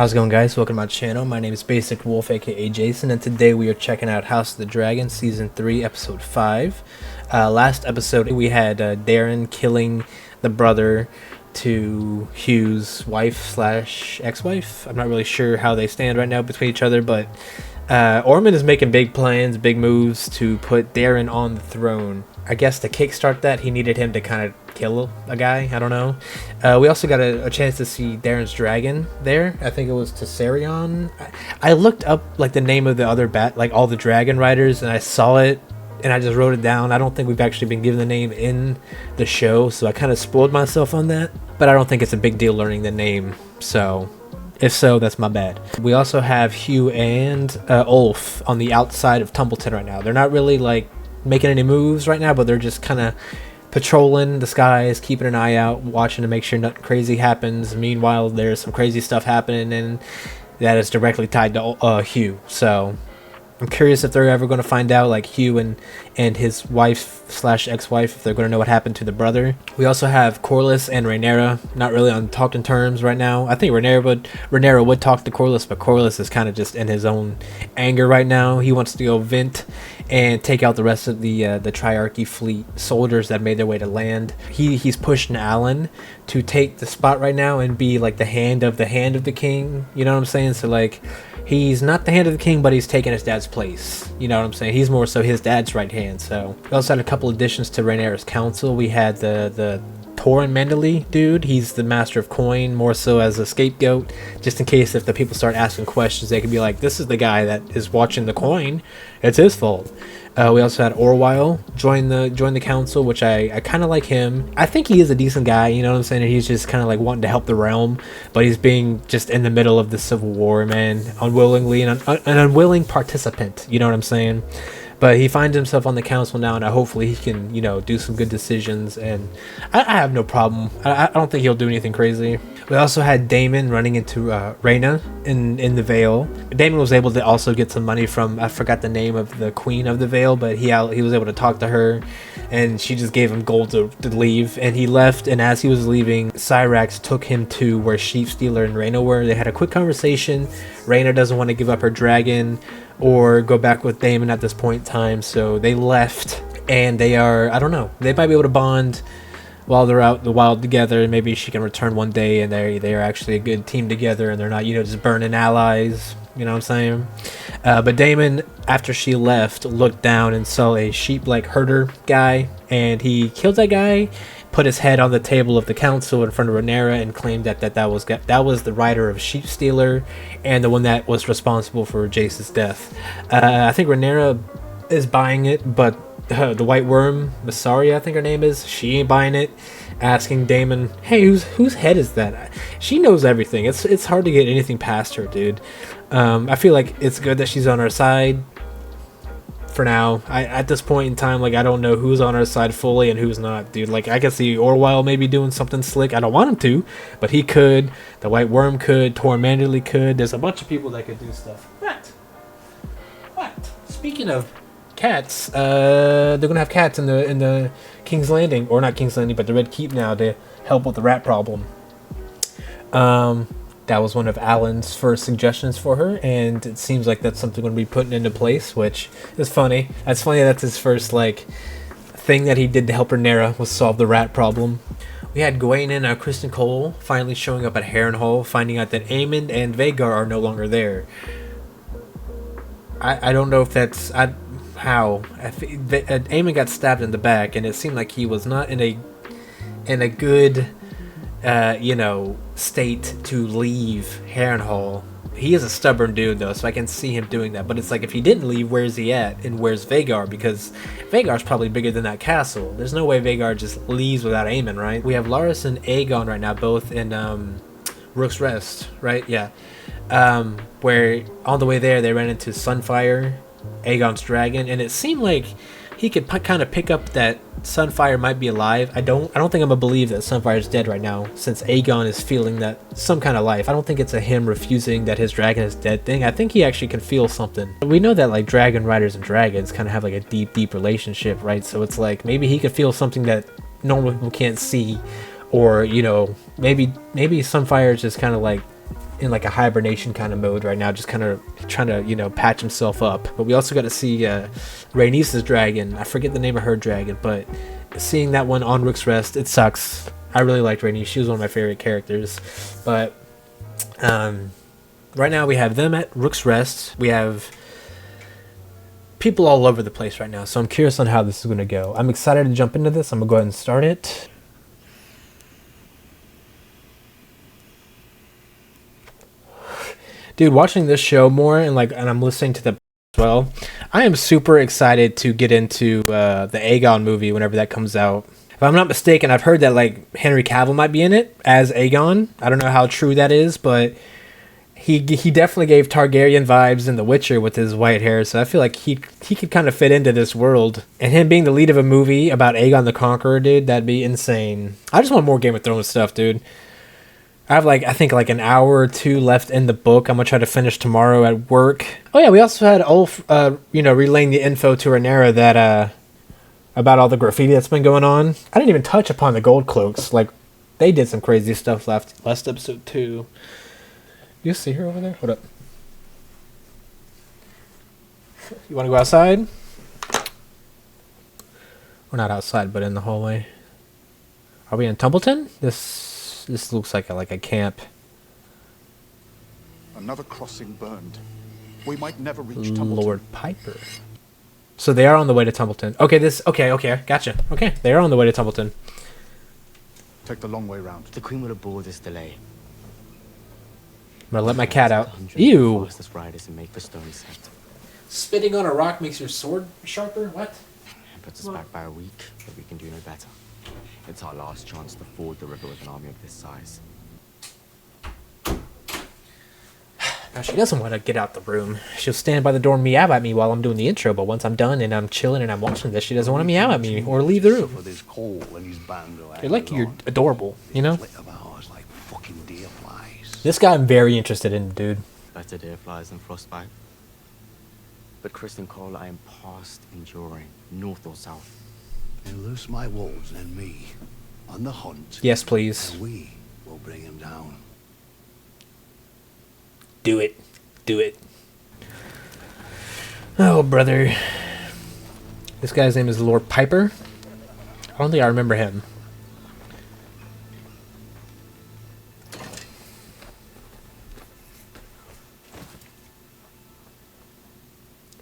How's it going, guys? Welcome to my channel. My name is basicwolfe, aka Jason, and today we are checking out House of the Dragon Season 3 Episode 5. Last episode we had Darren killing the brother to Hugh's wife slash ex-wife. I'm not really sure how they stand right now between each other, but Ormond is making big plans, big moves to put Darren on the throne. I guess to kickstart that, he needed him to kind of kill a guy. I don't know. We also got a chance to see Darren's dragon there. I think it was Tessarion. I looked up like the name of the other like all the dragon riders, and I saw it, and I just wrote it down. I don't think we've actually been given the name in the show, so I kind of spoiled myself on that. But I don't think it's a big deal learning the name. So if so, that's my bad. We also have Hugh and Ulf on the outside of Tumbleton right now. They're not really like making any moves right now, but they're just kind of patrolling the skies, keeping an eye out, watching to make sure nothing crazy happens. Meanwhile, there's some crazy stuff happening, and that is directly tied to Hugh. So I'm curious if they're ever going to find out, like Hugh and his wife slash ex-wife, if they're going to know what happened to the brother. We also have Corlys and Rhaenyra, not really on talking terms right now. I think Rhaenyra would talk to Corlys, but Corlys is kind of just in his own anger right now. He wants to go vent and take out the rest of the Triarchy fleet soldiers that made their way to land. He's pushing Alan to take the spot right now and be like the hand of the king. You know what I'm saying? So like, he's not the hand of the king, but he's taking his dad's place. You know what I'm saying? He's more so his dad's right hand. So we also had a couple additions to Rhaenyra's council. We had the Torin Mandalay dude. He's the master of coin, more so as a scapegoat, just in case if the people start asking questions, they can be like, this is the guy that is watching the coin, it's his fault. We also had Orwyle join the council, which I kind of like him. I think he is a decent guy, you know what I'm saying? And he's just kind of like wanting to help the realm, but he's being just in the middle of the civil war, man, unwillingly, and an unwilling participant, you know what I'm saying? But he finds himself on the council now, and hopefully he can, you know, do some good decisions. And I have no problem. I don't think he'll do anything crazy. We also had Daemon running into Rhaena in the Vale. Daemon was able to also get some money from, I forgot the name of the queen of the Vale, but he was able to talk to her, and she just gave him gold to leave. And he left, and as he was leaving, Cyrax took him to where Sheepstealer and Rhaena were. They had a quick conversation. Rhaena doesn't want to give up her dragon or go back with Daemon at this point in time, so they left, and they are, I don't know, they might be able to bond while they're out in the wild together, and maybe she can return one day and they are actually a good team together, and they're not, you know, just burning allies, you know what I'm saying? But Daemon, after she left, looked down and saw a sheep like herder guy, and he killed that guy, put his head on the table of the council in front of Rhaenyra, and claimed that was the rider of Sheepstealer and the one that was responsible for Jace's death. I think Rhaenyra is buying it, but the White Worm, Mysaria, I think her name is, she ain't buying it, asking Daemon, hey, whose head is that? She knows everything. It's hard to get anything past her, dude. I feel like it's good that she's on our side for now. At this point in time, like, I don't know who's on our side fully and who's not, dude. Like, I can see Orwyle maybe doing something slick. I don't want him to, but he could. The White Worm could. Torin Mandalay could. There's a bunch of people that could do stuff. What? Speaking of cats, they're gonna have cats in the King's Landing, or not King's Landing, but the Red Keep now to help with the rat problem. That was one of Alan's first suggestions for her, and it seems like that's something going to be putting into place, which is funny. That's funny. That's his first like thing that he did to help Rhaenyra was solve the rat problem. We had Gawain and Kristen Cole finally showing up at Harrenhal, finding out that Aemond and Vhagar are no longer there. I don't know if that's how. Aemond got stabbed in the back, and it seemed like he was not in a good you know, state to leave Harrenhal. He is a stubborn dude though, so I can see him doing that, but it's like, if he didn't leave, where's he at, and where's Vhagar? Because Vhagar's probably bigger than that castle. There's no way Vhagar just leaves without Aemon, right? We have Larys and Aegon right now, both in Rook's Rest, right? Yeah. Where on the way there they ran into Sunfire, Aegon's dragon, and it seemed like he could kind of pick up that Sunfire might be alive. I don't think I'm gonna believe that Sunfire's dead right now, since Aegon is feeling that some kind of life. I don't think it's a him refusing that his dragon is dead thing. I think he actually can feel something. We know that like dragon riders and dragons kind of have like a deep relationship, right? So it's like maybe he could feel something that normal people can't see, or you know, maybe Sunfire is just kind of like in like a hibernation kind of mode right now, just kind of trying to, you know, patch himself up. But we also got to see Rhaenys' dragon. I forget the name of her dragon, but seeing that one on Rook's Rest, it sucks. I really liked Rhaenys. She was one of my favorite characters. But right now we have them at Rook's Rest. We have people all over the place right now, so I'm curious on how this is going to go. I'm excited to jump into this. I'm going to go ahead and start it. Dude, watching this show more and I'm listening to the as well, I am super excited to get into the Aegon movie whenever that comes out. If I'm not mistaken, I've heard that like Henry Cavill might be in it as Aegon. I don't know how true that is, but he definitely gave Targaryen vibes in The Witcher with his white hair, so I feel like he could kind of fit into this world. And him being the lead of a movie about Aegon the Conqueror, dude, that'd be insane. I just want more Game of Thrones stuff, dude. I have I think an hour or two left in the book. I'm gonna try to finish tomorrow at work. Oh yeah, we also had Ulf, relaying the info to Rhaenyra that about all the graffiti that's been going on. I didn't even touch upon the gold cloaks. Like, they did some crazy stuff last episode too. You see her over there? Hold up. You want to go outside? We're not outside, but in the hallway. Are we in Tumbleton? This looks like a camp. Another crossing burned. We might never reach Tumbleton. Lord Piper. So they are on the way to Tumbleton. Okay, okay, gotcha. Okay, they are on the way to Tumbleton. Take the long way round. The Queen would abhor this delay. I'm gonna let my cat out. Ew. Riders and make for stony set. Spitting on a rock makes your sword sharper? What? It puts us back by a week, but we can do no better. It's our last chance to ford the river with an army of this size. Now, she doesn't want to get out the room. She'll stand by the door and meow at me while I'm doing the intro, but once I'm done and I'm chilling and I'm watching this, she doesn't want to meow at me or leave the room. You're adorable, you know? This guy I'm very interested in, dude. Better deer flies than frostbite. But Kristen Cole, I am past enduring, north or south. He'll loose my wolves and me on the hunt. Yes, please. And we will bring him down. Do it. Do it. Oh, brother. This guy's name is Lord Piper. I don't think I remember him.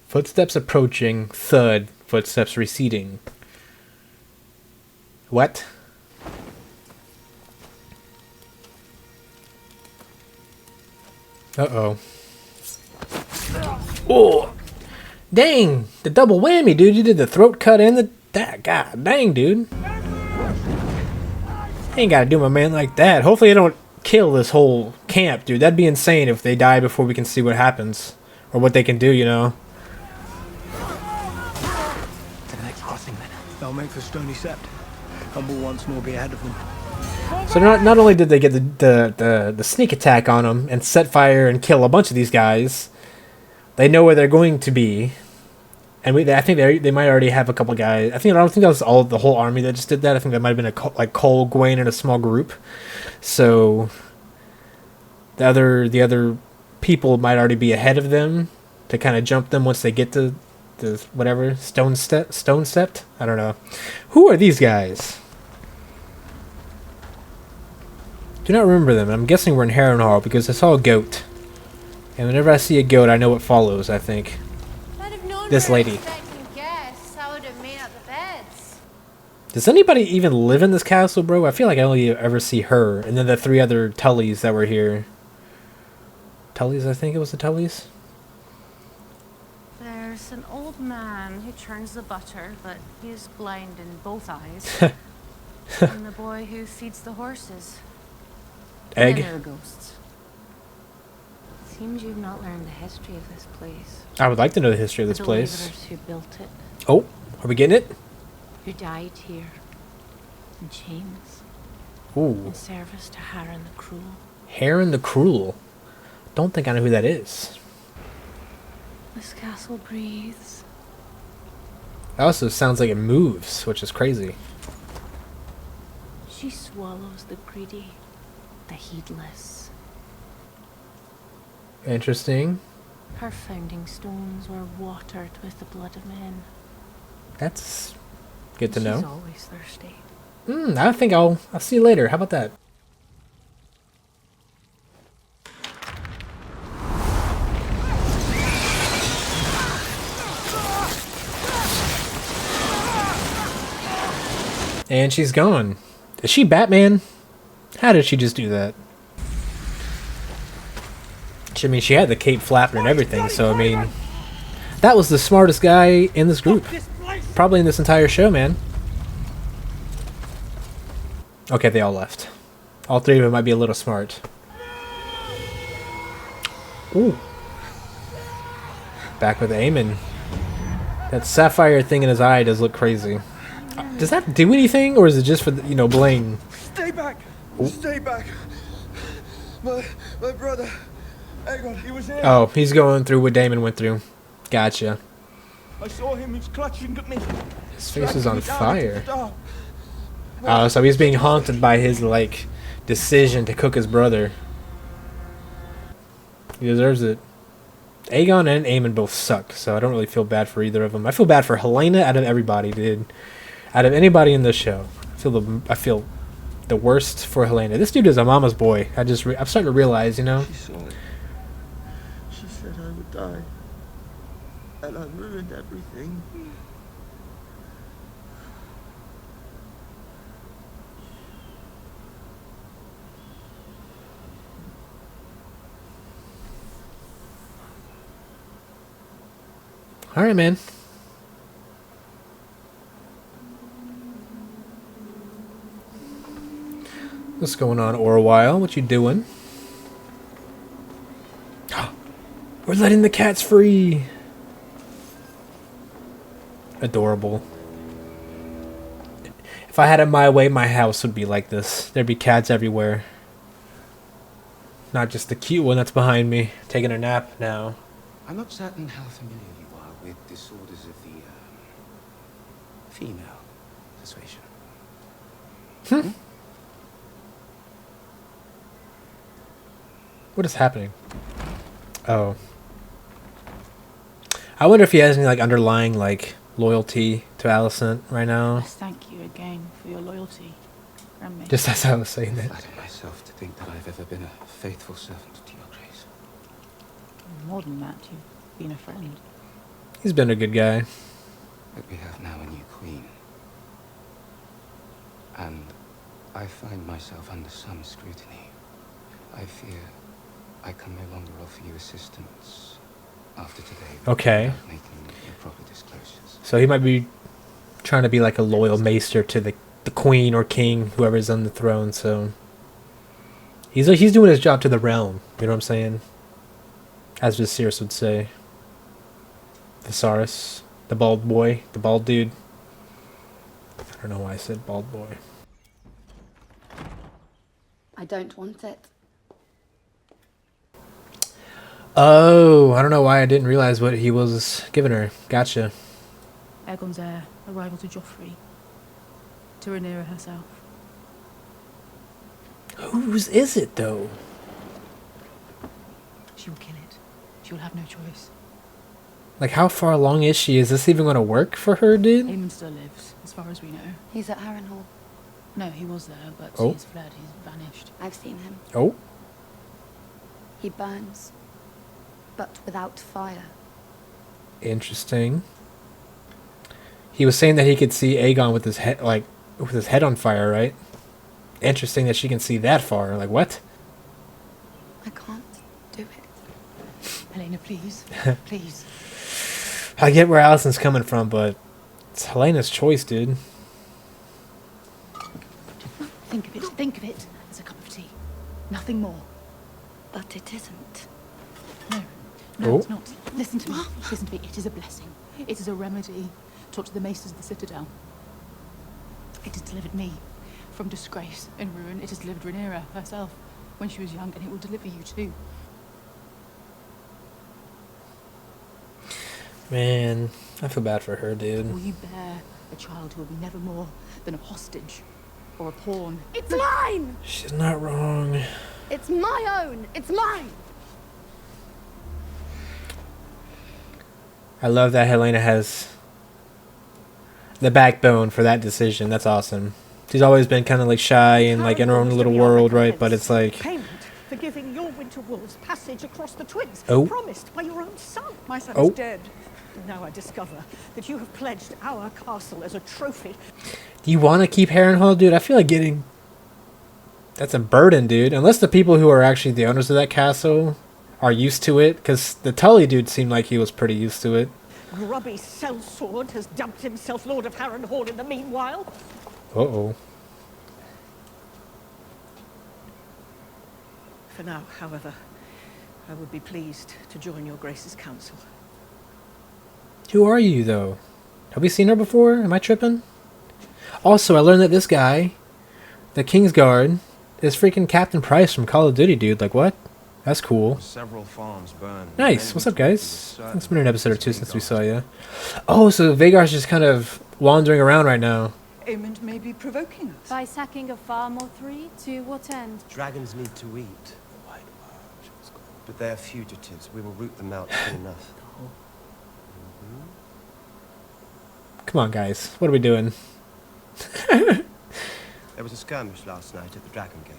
Footsteps approaching, thud, footsteps receding. What? Uh-oh. Oh! Dang! The double whammy, dude. You did the throat cut and the... God dang, dude. Ain't gotta do my man like that. Hopefully they don't kill this whole camp, dude. That'd be insane if they die before we can see what happens. Or what they can do, you know? They'll make for Stony Sept, and will once more be ahead of them. So not only did they get the sneak attack on them and set fire and kill a bunch of these guys, they know where they're going to be, and I think they might already have a couple guys. I don't think that was the whole army that just did that. I think that might have been like Cole, Gwaine, and a small group. So the other people might already be ahead of them to kind of jump them once they get to the whatever stone stepped. I don't know. Who are these guys? Do not remember them. I'm guessing we're in Harrenhal because I saw a goat, and whenever I see a goat, I know what follows. I think this lady. Does anybody even live in this castle, bro? I feel like I only ever see her, and then the three other Tullys that were here. Tullys, I think it was the Tullys. There's an old man who churns the butter, but he's blind in both eyes. And the boy who feeds the horses. Egg. And there are ghosts. Seems you've not learned the history of this place. I would like to know the history of this the place. laborers who built it. Oh, are we getting it? Who died here in chains. Ooh. In service to Harren the Cruel. Harren the Cruel. Don't think I know who that is. This castle breathes. It also sounds like it moves, which is crazy. She swallows the greedy, the heedless. Interesting. Her founding stones were watered with the blood of men. That's good to She's know. always thirsty. I think I'll see you later. How about that? And she's gone. Is she Batman? How did she just do that? I mean, she had the cape flapping and everything, so I mean, that was the smartest guy in this group. Probably in this entire show, man. Okay, they all left. All three of them might be a little smart. Ooh. Back with Eamon. That sapphire thing in his eye does look crazy. Does that do anything, or is it just for, you know, bling? Stay back! Stay back! My brother, Aegon, he was here. Oh, he's going through what Damon went through. Gotcha. I saw him, he was clutching at me. His face is on dragging me down into fire. the dark. Oh, so he's being haunted by his, like, decision to cook his brother. He deserves it. Aegon and Aemon both suck, so I don't really feel bad for either of them. I feel bad for Helena out of everybody, dude. Out of anybody in this show. I feel the worst for Helena. This dude is a mama's boy. I'm starting to realize, you know? She saw it. She said I would die. And I ruined everything. Alright, man. What's going on, Orwile? What you doing? We're letting the cats free! Adorable. If I had it my way, my house would be like this. There'd be cats everywhere. Not just the cute one that's behind me, taking a nap now. I'm not certain how familiar you are with disorders of the female persuasion. What is happening? Oh. I wonder if he has any, like, underlying, like, loyalty to Alicent right now. Yes, thank you again for your loyalty, Grandma. Just as I was saying I that. flatter myself to think that I've ever been a faithful servant to your grace. More than that, you've been a friend. He's been a good guy. But we have now a new queen. And I find myself under some scrutiny. I fear I can no longer offer you assistance after today. Okay. Without making the proper disclosures. So he might be trying to be like a loyal maester to the queen or king, whoever's on the throne, so... He's doing his job to the realm, you know what I'm saying? As Viserys would say. Viserys. The bald boy. The bald dude. I don't know why I said bald boy. I don't want it. Oh, I don't know why I didn't realize what he was giving her. Gotcha. Aegon's heir, a rival to Joffrey. To Rhaenyra herself. Whose is it, though? She will kill it. She will have no choice. Like, how far along is she? Is this even going to work for her, dude? Aemon still lives, as far as we know. He's at Harrenhal. No, he was there, but Oh. he's fled. He's vanished. I've seen him. Oh. He burns, but without fire. Interesting. He was saying that he could see Aegon with his head, like, with his head on fire, right? Interesting that she can see that far. Like, what? I can't do it. Helena, please. Please. I get where Alicent's coming from, but it's Helena's choice, dude. Think of it. Think of it as a cup of tea. Nothing more. But it isn't. No. No, Oh. it's not. Listen to me. Listen to me. It is a blessing. It is a remedy taught to the maesters of the Citadel. It has delivered me from disgrace and ruin. It has delivered Rhaenyra herself when she was young, and it will deliver you too. Man, I feel bad for her, dude. Will you bear a child who will be never more than a hostage or a pawn? It's mine! She's not wrong. It's my own! It's mine! I love that Helena has the backbone for that decision. That's awesome. She's always been kind of like shy and like in her own little world, right? But it's like, payment for giving your winter wolves passage across the twins, oh, promised by your own son. My son oh, is dead. Now I discover that you have pledged our castle as a trophy. do you want to keep Harrenhal, dude? I feel like getting that's a burden, dude. Unless the people who are actually the owners of that castle are used to it, because the Tully dude seemed like he was pretty used to it. Grubby sellsword has dubbed himself Lord of Harrenhal in the meanwhile. Uh-oh. For now, however, I would be pleased to join your Grace's council. Who are you, though? Have we seen her before? Am I tripping? Also, I learned that this guy, the Kingsguard, is freaking Captain Price from Call of Duty, dude. Like, what? That's cool. Several farms burned. Nice. What's up, guys? It's been an episode or two since we saw you. Oh, so Vagar's just kind of wandering around right now. Aemond may be provoking us. By sacking a farm or three, to what end? Dragons need to eat. But they are fugitives. We will root them out soon enough. Come on, guys. What are we doing? There was a skirmish last night at the Dragon Gate.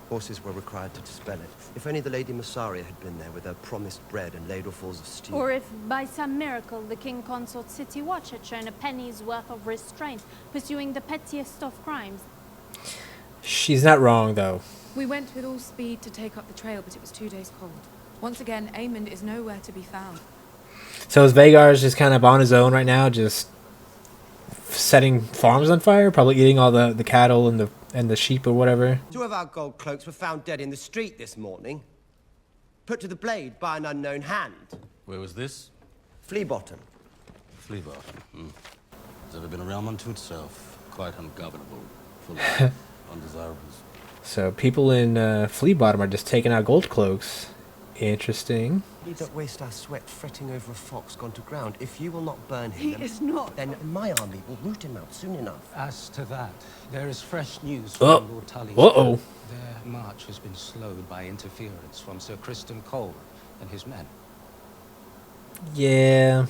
Horses were required to dispel it. If only the Lady Massaria had been there with her promised bread and ladlefuls of stew. Or if, by some miracle, the King Consort's City Watch had shown a penny's worth of restraint, pursuing the pettiest of crimes. She's not wrong, though. We went with all speed to take up the trail, but it was 2 days cold. Once again, Aemond is nowhere to be found. So is Vagar's just kind of on his own right now, just setting farms on fire? Probably eating all the cattle and the sheep or whatever. 2 of our gold cloaks were found dead in the street this morning. Put to the blade by an unknown hand. Where was this? Fleabottom. Fleabottom. Has ever been a realm unto itself. Quite ungovernable. Full of undesirables. So people in Fleabottom are just taking out gold cloaks. Interesting. We don't waste our sweat fretting over a fox gone to ground. If you will not burn him, He is not. then my army will root him out soon enough. As to that, there is fresh news Oh. from Lord Tully's. Uh-oh. Their march has been slowed by interference from Sir Criston Cole and his men. Yeah.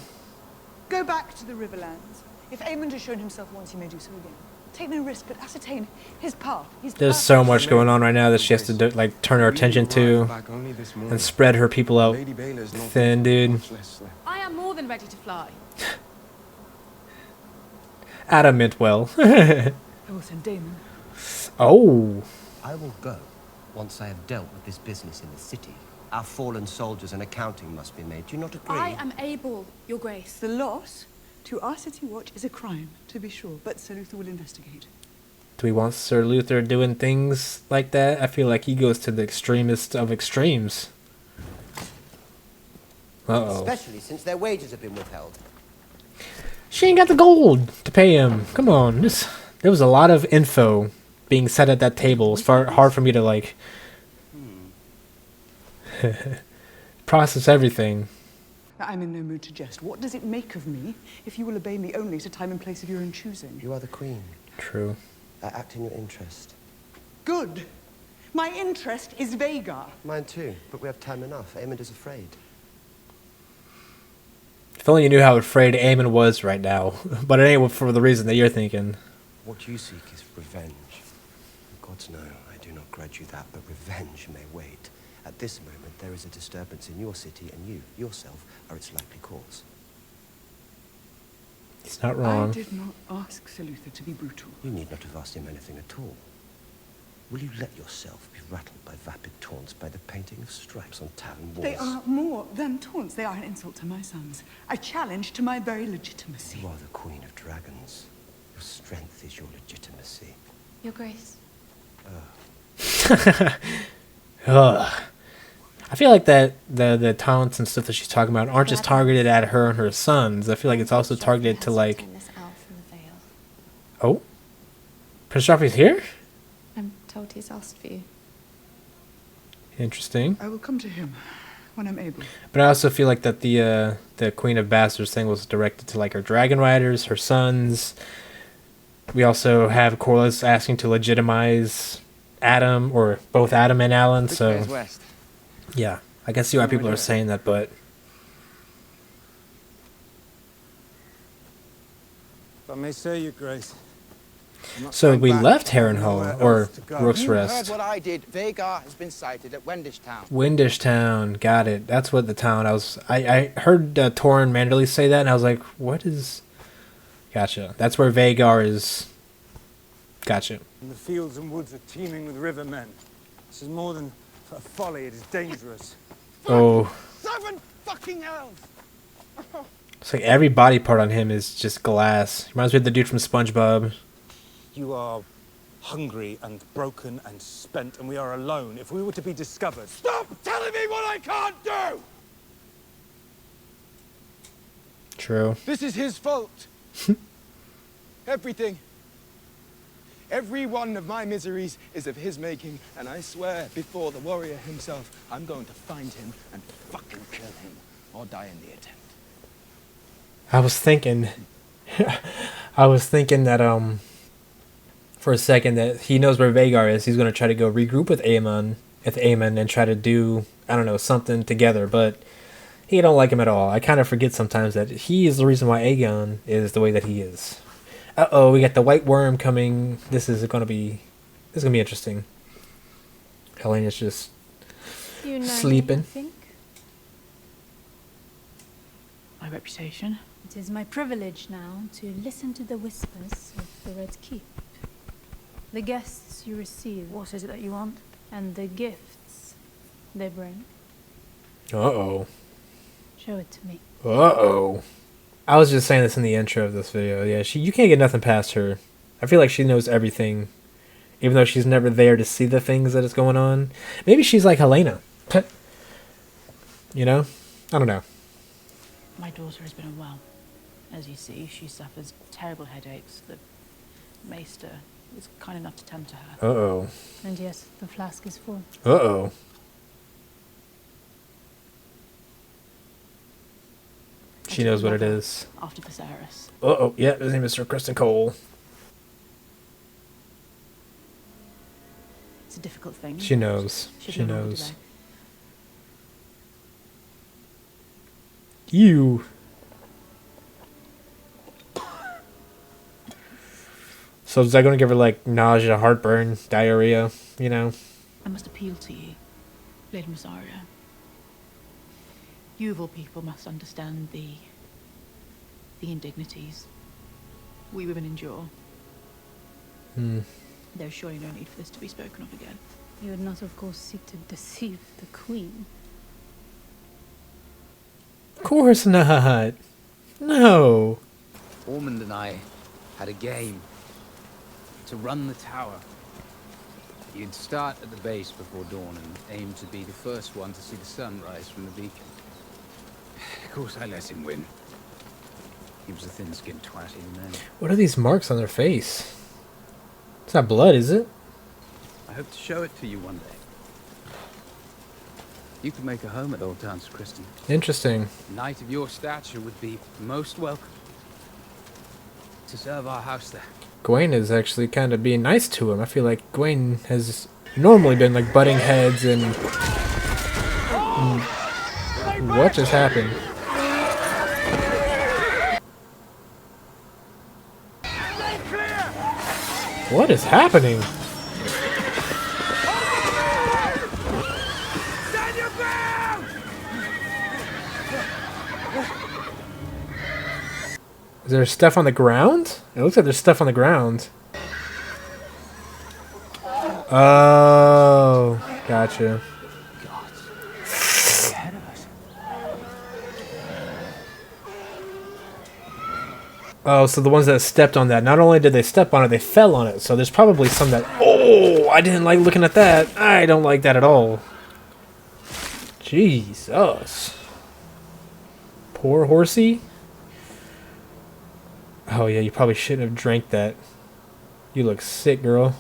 Go back to the Riverlands. If Aemond has shown himself once, he may do so again. Take no risk, but ascertain his path. There's so much going on right now that she has to do, like turn her attention to and spread her people out thin, dude. I am more than ready to fly. Adam meant well. I will send Damon. Oh. I will go once I have dealt with this business in the city. Our fallen soldiers and accounting must be made. Do you not agree? I am able, Your Grace. The loss to our City Watch is a crime, to be sure, but Sir Luther will investigate. Do we want Sir Luther doing things like that? I feel like he goes to the extremist of extremes. Uh-oh. Especially since their wages have been withheld. She ain't got the gold to pay him. Come on. There was a lot of info being said at that table. It's hard for me to, like, process everything. I'm in no mood to jest. What does it make of me if you will obey me only at a time and place of your own choosing? You are the queen. True. I act in your interest. Good. My interest is Vagar. Mine too, but we have time enough. Aemond is afraid. If only you knew how afraid Aemon was right now. But it ain't for the reason that you're thinking. What you seek is revenge. Gods know, I do not grudge you that, but revenge may wait. At this moment, there is a disturbance in your city, and you, yourself, are its likely cause. He's not wrong. I did not ask Sir Luther to be brutal. You need not have asked him anything at all. Will you let yourself be rattled by vapid taunts, by the painting of stripes on tavern walls? They are more than taunts. They are an insult to my sons. A challenge to my very legitimacy. You are the Queen of Dragons. Your strength is your legitimacy. Your Grace. Ugh. I feel like that the taunts and stuff that she's talking about aren't just targeted at her and her sons. I feel like it's also targeted to, like... Oh? Prince Joffrey's here? I'm told he's asked for you. Interesting. I will come to him when I'm able. But I also feel like that the Queen of Bastards thing was directed to, like, her dragon riders, her sons. We also have Corlys asking to legitimize Adam, or both Adam and Alan, so... West. Yeah, I can see why people are saying that, but... If I may say, Your Grace. So we left Harrenhal, or Rook's You heard Rest. what I did. Vagar has been sighted at Wendish Town. Windish Town, got it. That's what the town I heard Torrin Manderley say that, and I was like, what is... Gotcha. That's where Vagar is. Gotcha. And the fields and woods are teeming with rivermen. This is more than a folly, it is dangerous. Oh. 7 fucking elves! It's like every body part on him is just glass. Reminds me of the dude from SpongeBob. You are hungry and broken and spent, and we are alone. If we were to be discovered... Stop telling me what I can't do! True. This is his fault. Everything. Every one of my miseries is of his making, and I swear before the warrior himself, I'm going to find him and fucking kill him, or die in the attempt. I was thinking that, for a second that he knows where Vagar is. He's going to try to go regroup with Aemon, and try to do, I don't know, something together, but he don't like him at all. I kind of forget sometimes that he is the reason why Aegon is the way that he is. Uh-oh, we got the white worm coming. This is going to be interesting. Helena's just sleeping. My reputation. It is my privilege now to listen to the whispers of the Red Keep. The guests you receive. What is it that you want? And the gifts they bring. Uh-oh. Show it to me. Uh-oh. I was just saying this in the intro of this video. Yeah, you can't get nothing past her. I feel like she knows everything. Even though she's never there to see the things that is going on. Maybe she's like Helena. You know? I don't know. My daughter has been unwell. As you see, she suffers terrible headaches. The maester is kind enough to tend to her. Uh-oh. And yes, the flask is full. Uh-oh. She knows what it is. After Viserys. Uh-oh. Yeah, his name is Sir Kristen Cole. It's a difficult thing. She knows. She knows. You. So is that going to give her, like, nausea, heartburn, diarrhea, you know? I must appeal to you, Lady Rosaria. You of all people must understand the indignities we women endure. There's surely no need for this to be spoken of again. You would not, of course, seek to deceive the Queen. Of course not. No. Ormond and I had a game to run the tower. You'd start at the base before dawn and aim to be the first one to see the sun rise from the beacon. Of course, I let him win. He was a thin-skinned twat even then. What are these marks on their face? It's not blood, is it? I hope to show it to you one day. You could make a home at Old Town, Sir Kristen. Interesting. A knight of your stature would be most welcome to serve our house there. Gawain is actually kind of being nice to him. I feel like Gawain has normally been like butting heads and... What just happened? What is happening? Is there stuff on the ground? It looks like there's stuff on the ground. Oh, gotcha. Oh, so the ones that stepped on that, not only did they step on it, they fell on it. So there's probably some that... Oh, I didn't like looking at that. I don't like that at all. Jesus. Poor horsey. Oh, yeah, you probably shouldn't have drank that. You look sick, girl.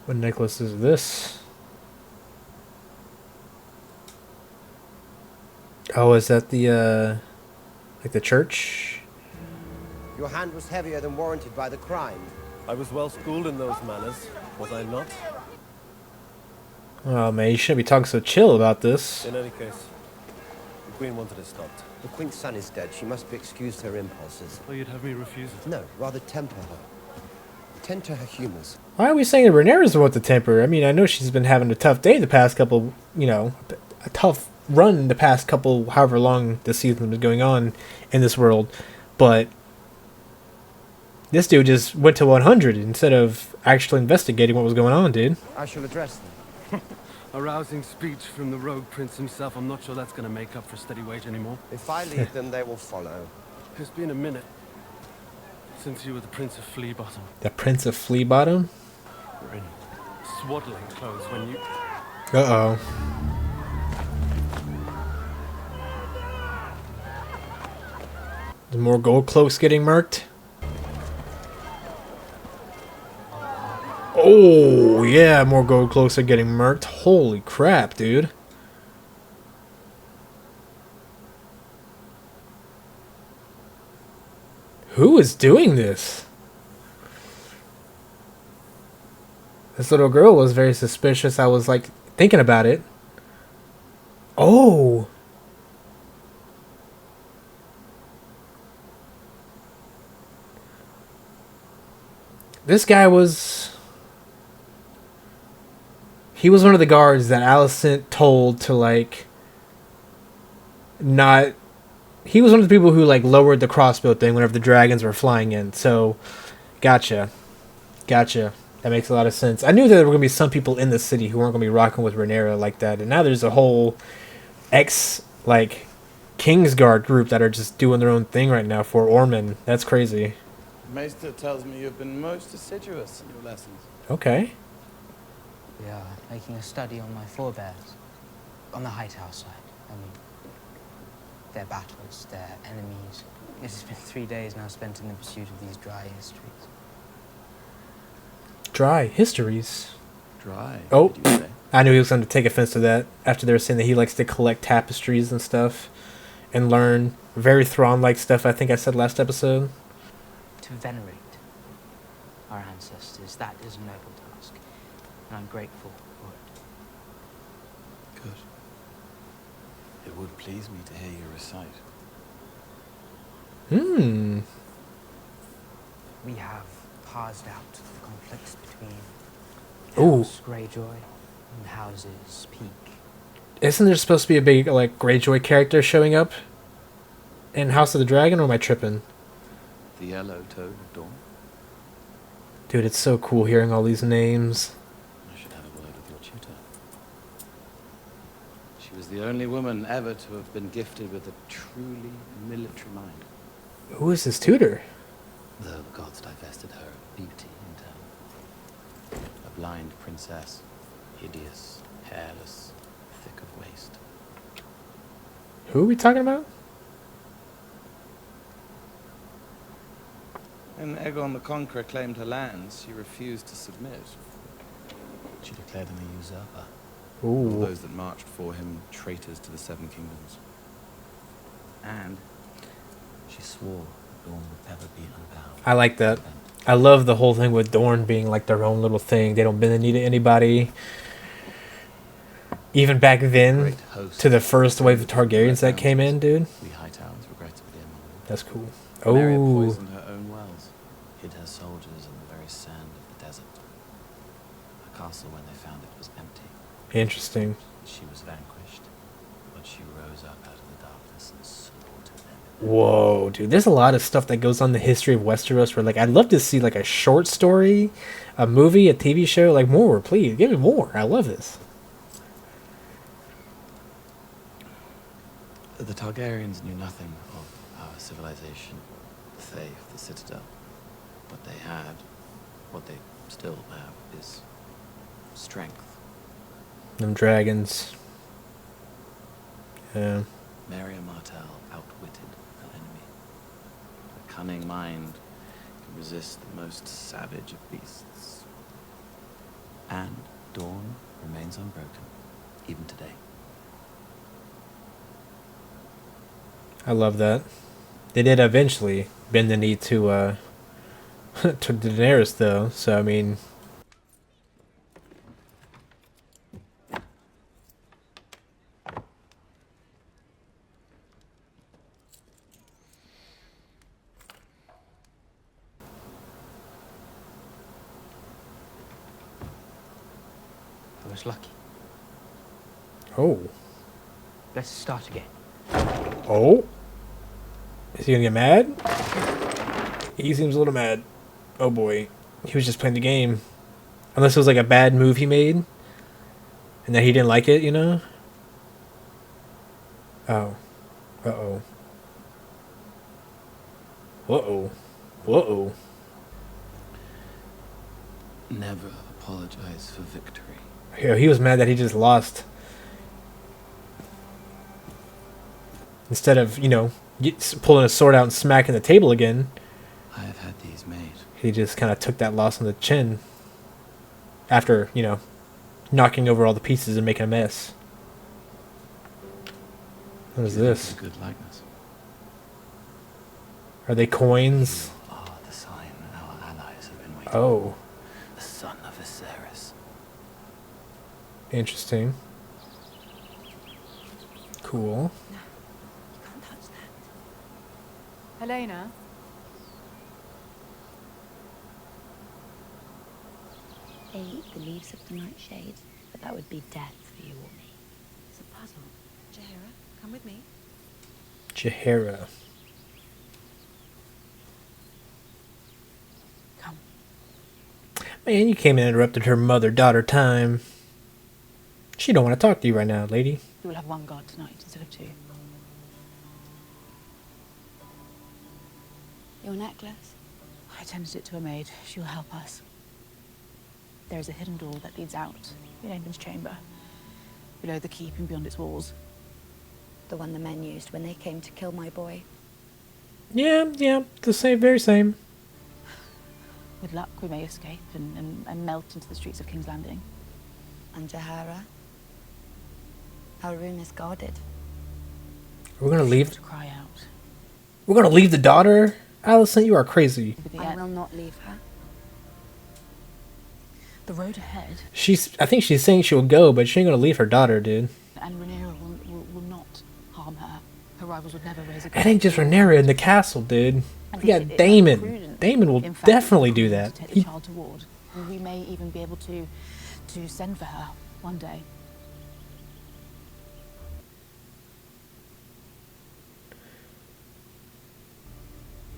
What necklace is this? Oh, is that the, Like the church? Your hand was heavier than warranted by the crime. I was well schooled in those manners, was I not? Oh man, you shouldn't be talking so chill about this. In any case, the Queen wanted it stopped. The Queen's son is dead. She must be excused her impulses. Oh, you'd have me refuse it? No, rather temper her. Tend to her humors. Why are we saying that Rhaenyra's the one with the temper? I mean, I know she's been having a tough day the past couple, you know, a tough run the past couple, however long the season was going on in this world. But this dude just went to 100 instead of actually investigating what was going on, dude. I shall address them. A rousing speech from the rogue prince himself. I'm not sure that's going to make up for steady weight anymore. If I lead them, they will follow. It's been a minute since you were the Prince of Fleabottom. The Prince of Fleabottom? You're in swaddling clothes when you... Uh-oh. There's more gold cloaks getting murked? Oh, yeah, more gold cloaks are getting murked. Holy crap, dude. Who is doing this? This little girl was very suspicious. I was like thinking about it. Oh. This guy was... He was one of the guards that Alicent told to, like, not... He was one of the people who, like, lowered the crossbow thing whenever the dragons were flying in. So, gotcha. Gotcha. That makes a lot of sense. I knew that there were going to be some people in the city who weren't going to be rocking with Rhaenyra like that. And now there's a whole like, Kingsguard group that are just doing their own thing right now for Ormond. That's crazy. Maester tells me you've been most assiduous in your lessons. Okay. We are making a study on my forebears, on the Hightower side. I mean, their battles, their enemies. It has been 3 days now spent in the pursuit of these dry histories. Dry histories? Dry? Oh, I knew he was going to take offense to that after they were saying that he likes to collect tapestries and stuff and learn very Thrawn-like stuff, I think I said last episode. To venerate our ancestors, that is a noble task, and I'm grateful for it. Good. It would please me to hear you recite. We have parsed out the conflicts between Ooh. House Greyjoy and Houses Peak. Isn't there supposed to be a big, like, Greyjoy character showing up in House of the Dragon, or am I tripping? The Yellow Toad of Dawn. Dude, it's so cool hearing all these names. I should have a word with your tutor. She was the only woman ever to have been gifted with a truly military mind. Who is his tutor? Though the gods divested her of beauty in turn. A blind princess, hideous, hairless, thick of waist. Who are we talking about? When Aegon the Conqueror claimed her lands, she refused to submit. She declared him a usurper. Ooh. All those that marched for him traitors to the Seven Kingdoms. And she swore that Dawn would never be unbound. I like that. I love the whole thing with Dorne being like their own little thing. They don't bend the knee to anybody. Even back then, to the first wave of Targaryens that came in, dude. We Hightowers regret to be among them. That's cool. Mary Oh. poisoned her own wells, hid her soldiers in the very sand of the desert. Her castle, when they found it, was empty. Interesting. She was vanquished, but she rose up out of the darkness and slaughtered them. Whoa, dude. There's a lot of stuff that goes on in the history of Westeros where, like, I'd love to see, like, a short story, a movie, a TV show. Like, more, please. Give me more. I love this. The Targaryens knew nothing of our civilization, the faith, the citadel. What they had, what they still have, is strength. Them dragons. Yeah. Mary Martell outwitted her enemy. Her cunning mind can resist the most savage of beasts. And Dawn remains unbroken, even today. I love that. They did eventually bend the knee to to Daenerys, though. So I mean, I was lucky. oh, Let's start again. oh, is he gonna get mad? He seems a little mad. Oh boy, he was just playing the game. Unless it was like a bad move he made, and that he didn't like it, you know? Oh, uh-oh. Uh-oh. Uh-oh. Never apologize for victory. Yeah, he was mad that he just lost. Instead of, you know, pulling a sword out and smacking the table again, I have had these made. he just kind of took that loss on the chin. After, you know, knocking over all the pieces and making a mess. What is this? A good likeness. Are they coins? You are the sign our allies have been waiting Oh. for. The son of Viserys. Interesting. Cool. Helena? They eat the leaves of the nightshade, but that would be death for you or me. It's a puzzle. Jaheira, come with me. Jaheira. Come. Man, you came and interrupted her mother-daughter time. She don't want to talk to you right now, lady. We will have one guard tonight instead of two. Your necklace? I tended it to a maid. She will help us. There is a hidden door that leads out in Aemon's chamber, below the keep and beyond its walls. The one the men used when they came to kill my boy. Yeah, the same, very same. With luck, we may escape and melt into the streets of King's Landing. And Jaheira? Our room is guarded. We're gonna leave. To cry out. We're gonna leave the daughter? Allison, you are crazy. I will not leave her. The road ahead. I think she's saying she'll go, but she ain't gonna leave her daughter, dude. And Rhaenyra will not harm her. Her rivals would never raise a It gun. ain't just Rhaenyra in the castle, dude. We got Daemon. Daemon will definitely do that. To take the child to ward. And we may even be able to send for her one day.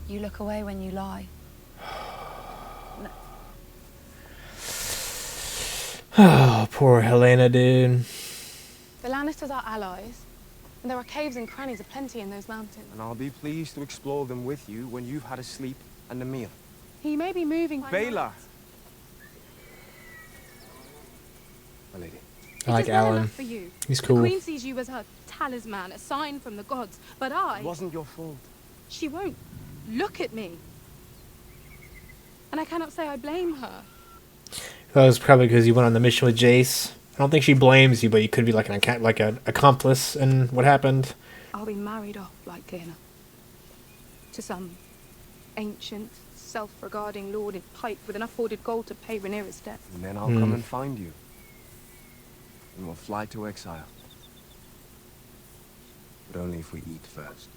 You look away when you lie. Oh, poor Helena, dude. The Lannisters are allies, and there are caves and crannies aplenty in those mountains. And I'll be pleased to explore them with you when you've had a sleep and a meal. He may be moving. Baela! My lady. I like It is well Alan. enough for you. He's The cool. Queen sees you as her talisman, a sign from the gods. But I... It wasn't your fault. She won't look at me. And I cannot say I blame her. That was probably because you went on the mission with Jace. I don't think she blames you, but you could be like an accomplice in what happened. I'll be married off like Lena. To some ancient, self-regarding lord in pipe with enough hoarded gold to pay Rhaenyra's debt. And then I'll come and find you. And we'll fly to exile. But only if we eat first.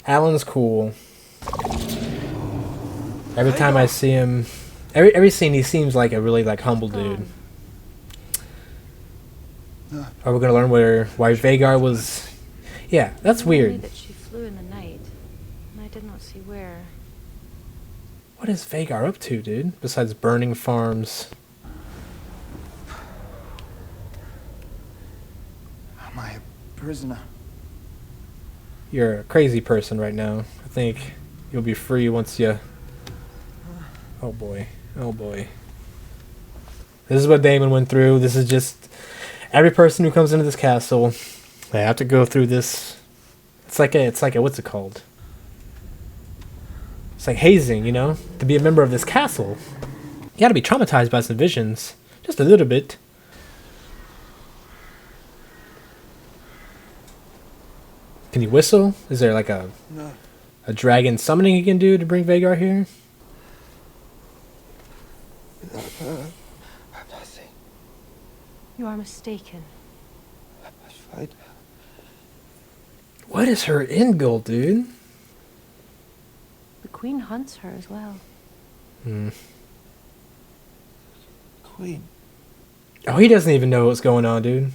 Alan's cool. Every time I see him, every scene he seems like a really humble dude. Are we gonna learn why Vhagar was? Yeah, that's Only weird. that she flew in the night, and I did not see where. What is Vhagar up to, dude? Besides burning farms. Am I a prisoner? You're a crazy person right now. I think you'll be free once you... Oh boy. Oh boy. This is what Daemon went through. This is just... Every person who comes into this castle, they have to go through this. It's like a what's it called? It's like hazing, you know? To be a member of this castle. You gotta be traumatized by some visions. Just a little bit. Can he whistle? Is there like a dragon summoning he can do to bring Vagar here? Without her, I'm nothing. You are mistaken. I must find her. What is her end goal, dude? The Queen hunts her as well. Queen. Oh, he doesn't even know what's going on, dude.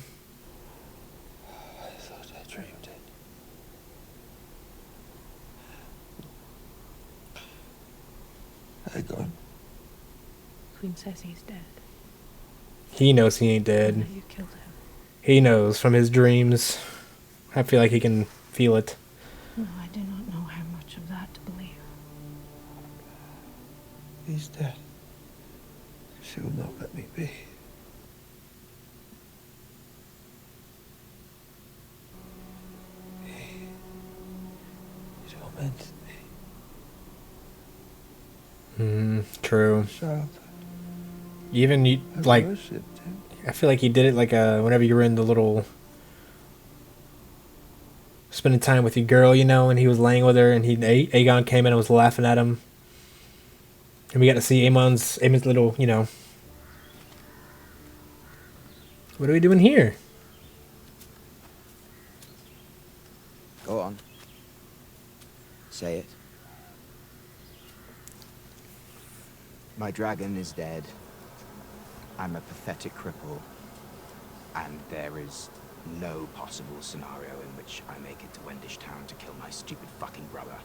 I thought I dreamed it. Aegon. Queen says he's dead. He knows he ain't dead. You killed him. He knows from his dreams. I feel like he can feel it. No, I do not know how much of that to believe. He's dead. She will not let me be. He tormented me. True. Childhood. Even you like. Worshipped him. I feel like he did it like whenever you were in the little spending time with your girl, you know, and he was laying with her, and Aegon came in and was laughing at him, and we got to see Aemon's little, you know. What are we doing here? Go on. Say it. My dragon is dead. I'm a pathetic cripple. And there is no possible scenario in which I make it to Wendish Town to kill my stupid fucking brother.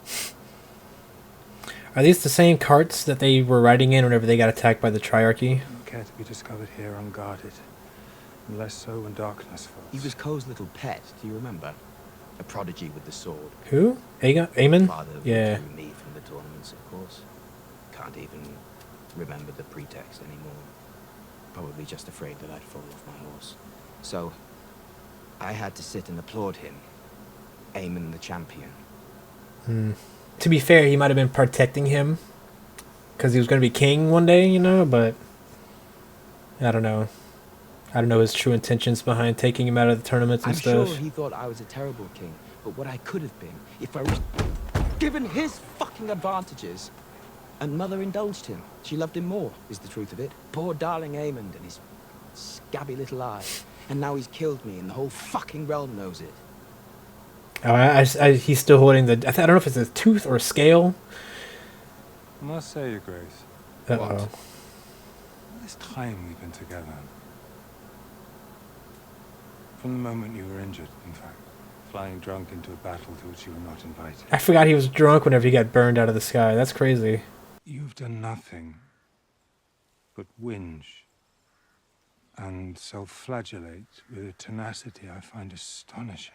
Are these the same carts that they were riding in whenever they got attacked by the Triarchy? I don't care to be discovered here unguarded. And less so when darkness falls. He was Cole's little pet, do you remember? A prodigy with the sword. Who? Aemon? Father Yeah. withdrew me from the tournaments, of course. Can't even remember the pretext anymore. Probably just afraid that I'd fall off my horse. So, I had to sit and applaud him. Aemon the champion. To be fair, he might have been protecting him because he was going to be king one day, you know, but I don't know. I don't know his true intentions behind taking him out of the tournaments and I'm stuff. sure he thought I was a terrible king, but what I could have been if I was given his fucking advantages. And Mother indulged him. She loved him more, is the truth of it. Poor darling Aemond and his scabby little eye. And now he's killed me and the whole fucking realm knows it. Oh, he's still holding the... I don't know if it's a tooth or a scale. I must say, Your Grace. Uh-oh. All this time we've been together. From the moment you were injured, in fact. Flying drunk into a battle to which you were not invited. I forgot he was drunk whenever he got burned out of the sky. That's crazy. You've done nothing but whinge and self-flagellate with a tenacity I find astonishing.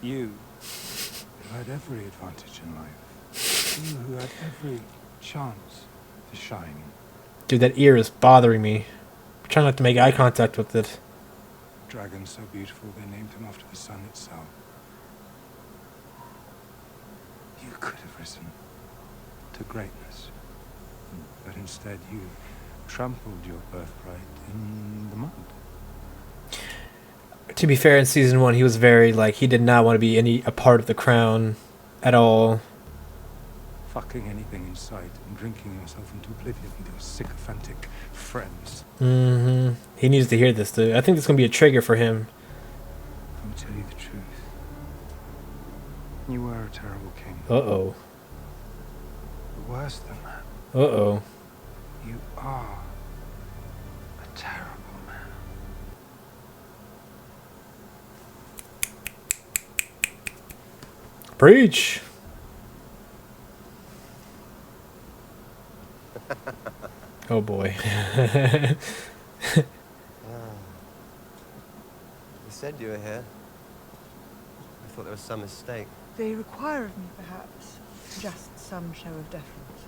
You, who had every advantage in life. You who had every chance to shine. Dude, that ear is bothering me. I'm trying not to make eye contact with it. Dragon so beautiful they named him after the sun itself. You could have risen to greatness, but instead you trampled your birthright in the mud. To be fair, in season 1, he was very, like, he did not want to be a part of the crown at all. Fucking anything in sight and drinking yourself into oblivion with your sycophantic friends. He needs to hear this, dude. I think it's going to be a trigger for him. Let me tell you the truth. You were a terrible king. Uh-oh. But worse than that. Uh-oh. You are a terrible man. Preach! Oh boy. You said you were here. I thought there was some mistake. They require of me, perhaps, just some show of deference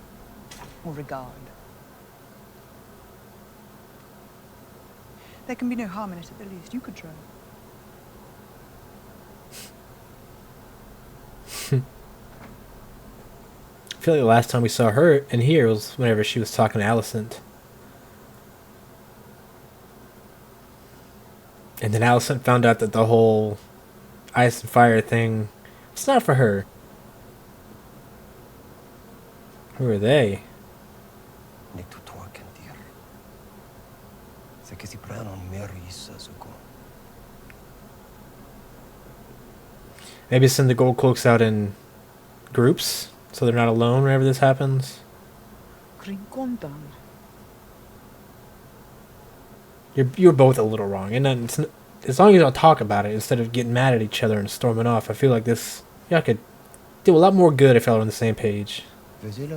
or regard. There can be no harm in it at the least. You could try. I feel like the last time we saw her in here was whenever she was talking to Alicent. And then Alicent found out that the whole ice and fire thing. It's not for her. Who are they? Maybe send the gold cloaks out in groups so they're not alone whenever this happens. You're both a little wrong, and then as long as y'all talk about it instead of getting mad at each other and storming off, I feel like this y'all could do a lot more good if y'all are on the same page. Mm-hmm.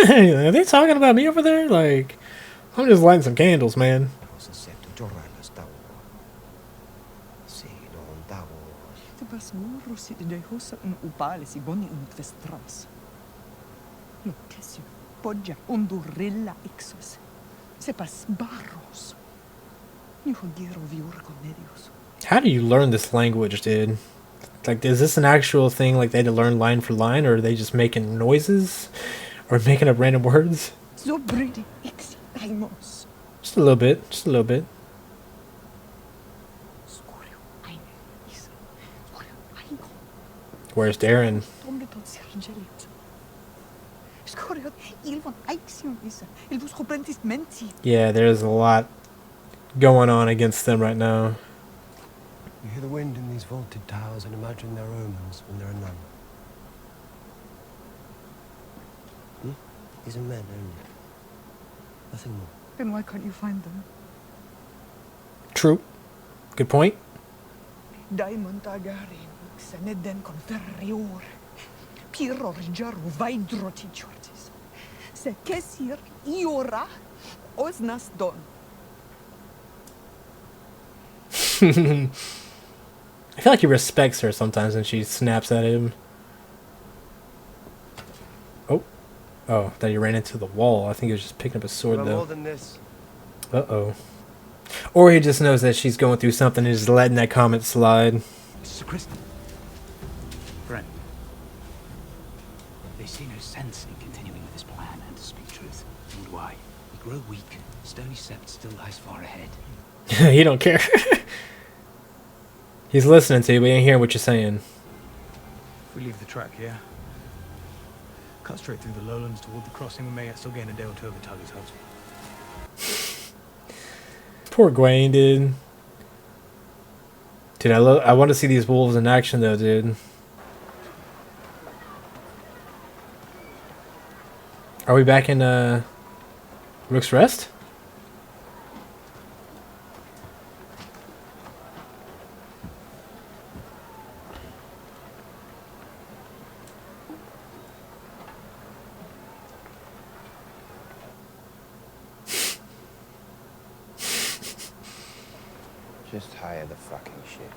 Are they talking about me over there? Like, I'm just lighting some candles, man. How do you learn this language, dude? Like, is this an actual thing, like they had to learn line for line, or are they just making noises? Or making up random words? Just a little bit, just a little bit. Where's Darren? Yeah, there's a lot going on against them right now. You hear the wind in these vaulted towers and imagine their omens when there are none. These are men only. Nothing more. Then why can't you find them? True. Good point. Diamond Tagarin, Seneden Conferior, Piror Jaru Vaidroti Chortis, Se Kesir Iora Osnas Don. I feel like he respects her sometimes when she snaps at him. Oh, that he ran into the wall. I think he was just picking up a sword, though. More than this. Uh-oh. Or he just knows that she's going through something and is letting that comment slide. Sir Kristen. Friend. They see no sense in continuing with this plan, and to speak truth. And why? We grow weak. Stony Sept still lies far ahead. He don't care. He's listening to you, but he ain't hearing what you're saying. If we leave the track here, cut straight through the lowlands toward the crossing, we may still gain a day or two over Tully's hut. Poor Gwaine, dude. Dude, I want to see these wolves in action, though, dude. Are we back in Rook's Rest? Just hire the fucking ship.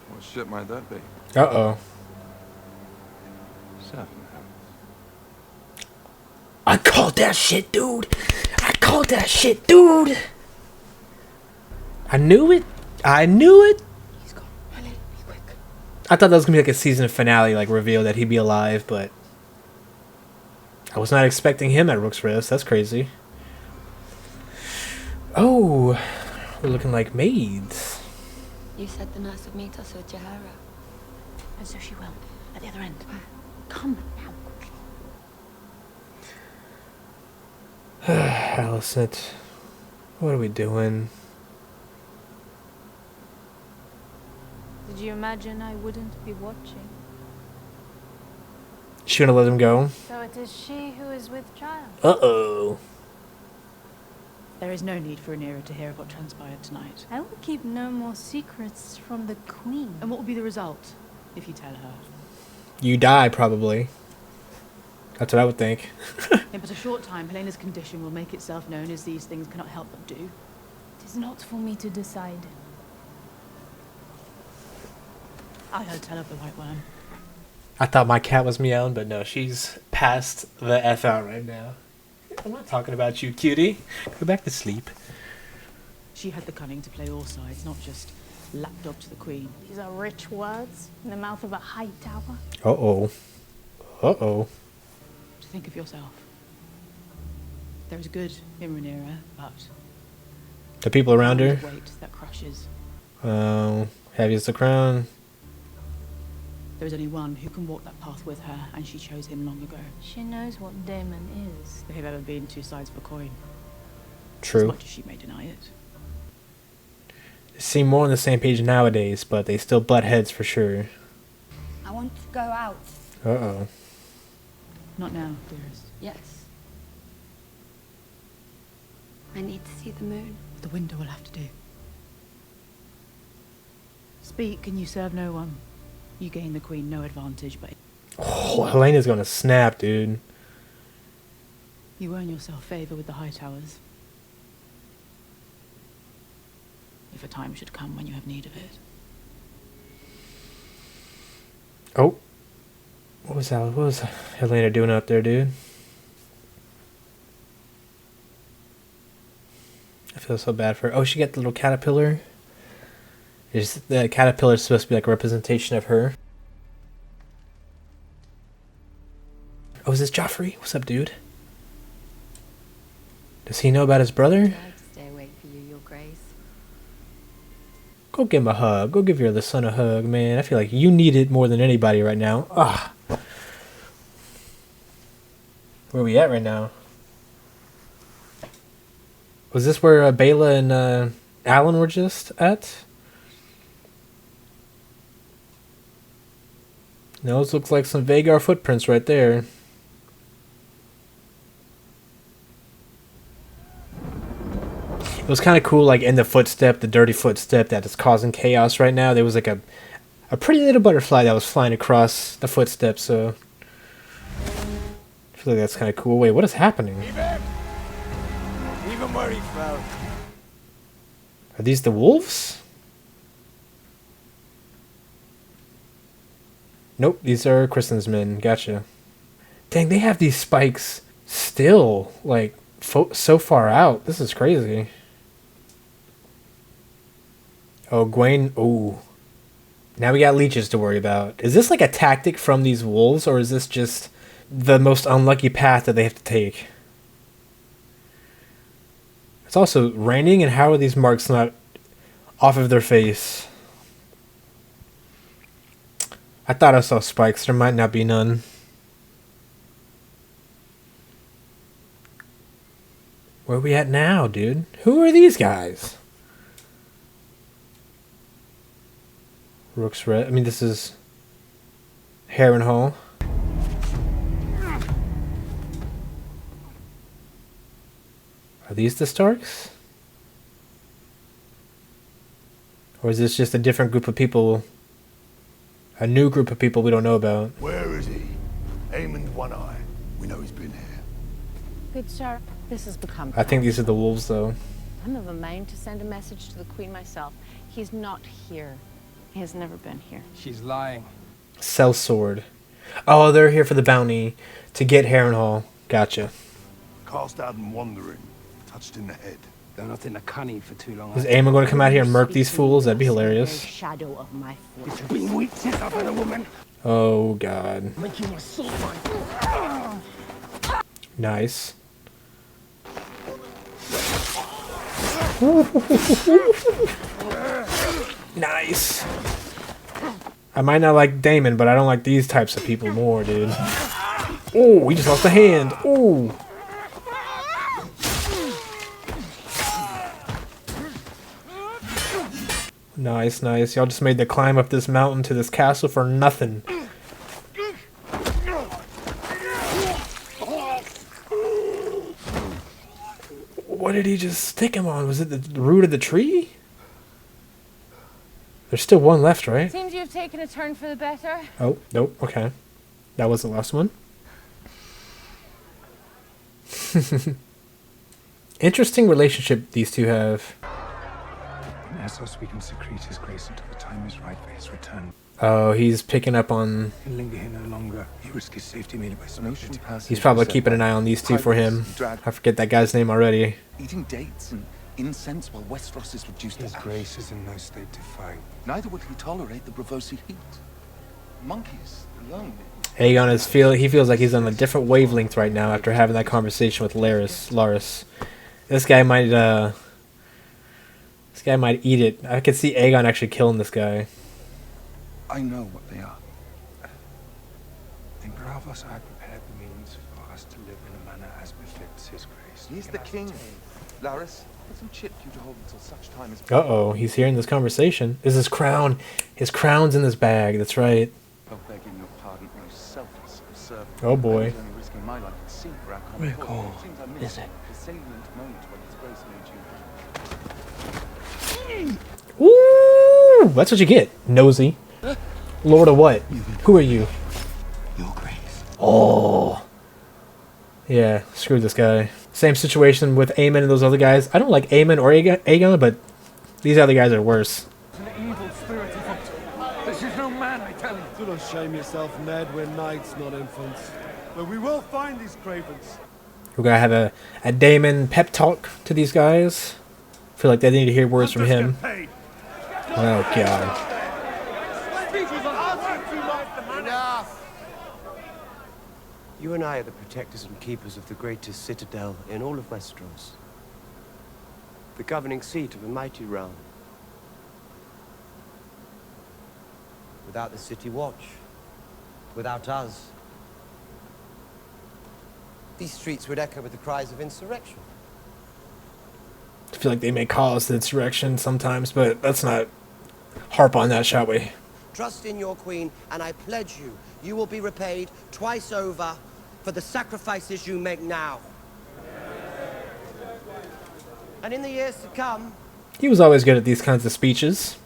What ship might that be? Uh-oh. I called that shit, dude. I called that shit, dude. I knew it. I knew it. He's gone. Ellie, be quick. I thought that was gonna be like a season finale, like reveal that he'd be alive, but I was not expecting him at Rook's Rest. That's crazy. Oh, we're looking like maids. You said the nurse would meet us with Jahara. And so she will. At the other end. Come now, quickly. Alicent, what are we doing? Did you imagine I wouldn't be watching? She gonna let him go? So it is she who is with child. Uh-oh. There is no need for Rhaenyra to hear what transpired tonight. I will keep no more secrets from the Queen. And what will be the result if you tell her? You die, probably. That's what I would think. In but a short time, Helena's condition will make itself known, as these things cannot help but do. It is not for me to decide. I heard tell of the White Worm. I thought my cat was meowing, but no, she's passed the F out right now. I'm not talking about you, cutie. Go back to sleep. She had the cunning to play all sides, not just lapdog to the Queen. These are rich words in the mouth of a high tower. Uh-oh. Uh-oh. To think of yourself. There is good in Rhaenyra, but The people around her? weight that crushes. Oh, heavy as the crown. There is only one who can walk that path with her, and she chose him long ago. She knows what Damon is. There have ever been two sides of a coin. True. As much as she may deny it. They seem more on the same page nowadays, but they still butt heads for sure. I want to go out. Uh-oh. Not now, dearest. Yes. I need to see the moon. The window will have to do. Speak and you serve no one. You gain the Queen no advantage, but Oh, Helena's gonna snap, dude. you earn yourself favour with the High Towers. If a time should come when you have need of it. Oh. What was that? What was Helena doing up there, dude? I feel so bad for her. Oh, she got the little caterpillar. The caterpillar is supposed to be like a representation of her. Oh, is this Joffrey? What's up, dude? Does he know about his brother? Tried to stay awake for you, Your Grace. Go give him a hug. Go give your other son a hug, man. I feel like you need it more than anybody right now. Ah. Where are we at right now? Was this where Bela and Alan were just at? No, this looks like some Vagar footprints right there. It was kind of cool, like in the footstep, the dirty footstep that is causing chaos right now. There was like a pretty little butterfly that was flying across the footsteps, so I feel like that's kind of cool. Wait, what is happening? Even where he fell. Are these the wolves? Nope, these are Kristen's men. Gotcha. Dang, they have these spikes still, like, so far out. This is crazy. Oh, Gwaine. Ooh. Now we got leeches to worry about. Is this like a tactic from these wolves, or is this just the most unlucky path that they have to take? It's also raining, and how are these marks not off of their face? I thought I saw spikes. There might not be none. Where are we at now, dude? Who are these guys? Rook's Red. I mean, this is Harrenhal. Are these the Starks? Or is this just a different group of people? A new group of people we don't know about? Where is he? Aemond One Eye. We know he's been here. Good sir, this has become... I think these are the wolves, though. I'm of a mind to send a message to the Queen myself. He's not here. He has never been here. She's lying. Sellsword. Oh, they're here for the bounty to get Harrenhal. Gotcha. Cast out and wandering. Touched in the head. They're not in a cunny for too long. Is Aemon going to come out here and murk these fools? That'd be hilarious. Shadow of my It's been weeks since I've had a woman. Oh, God. Making my soul mine. Nice. Nice. I might not like Damon, but I don't like these types of people more, dude. Oh, he just lost a hand. Oh. Nice, nice. Y'all just made the climb up this mountain to this castle for nothing. What did he just stick him on? Was it the root of the tree? There's still one left, right? Seems you've taken a turn for the better. Oh, nope. Okay. That was the last one. Interesting relationship these two have. Essos, we can secrete his grace until the time is right for his return. Oh, he's picking up on... He can linger here no longer. He risks his safety merely by submission. He's probably keeping an eye on these two for him. I forget that guy's name already. Eating dates and incense while Westeros is reduced to His ash. grace is in no state to fight. Neither would he tolerate the Bravosi heat. Monkeys alone. Aegon he feels like he's on a different wavelength right now after having that conversation with Laris. This guy might eat it. I could see Aegon actually killing this guy. I know what they are. In Bravos, I prepared the means for us to live in a manner as befits his grace. He's the king. Laris, put some chip for you to hold until such time as... Uh-oh, he's hearing this conversation. This is his crown. His crown's in this bag, that's right. Oh, begging your pardon, most selfless of servants. Oh boy. I was only risking my life at sea for our common Rick, cause. oh, It seems I missed is it? the salient moment when his grace made you... Ooh, that's what you get, nosy. Lord of what? Who are you? Your grace. Oh. Yeah, screw this guy. Same situation with Aemon and those other guys. I don't like Aemon or Aegon, but these other guys are worse. An evil spirit afoot. This is no man, I tell you. Do not shame yourself, Ned. We're knights, not infants. But we will find these cravens. We're gonna have a Daemon pep talk to these guys. Feel like they need to hear words from him. Oh god. Enough! You and I are the protectors and keepers of the greatest citadel in all of Westeros. The governing seat of a mighty realm. Without the city watch, without us, these streets would echo with the cries of insurrection. I feel like they may cause the insurrection sometimes, but let's not harp on that, shall we? Trust in your queen, and I pledge you, you will be repaid twice over for the sacrifices you make now. And in the years to come, He was always good at these kinds of speeches.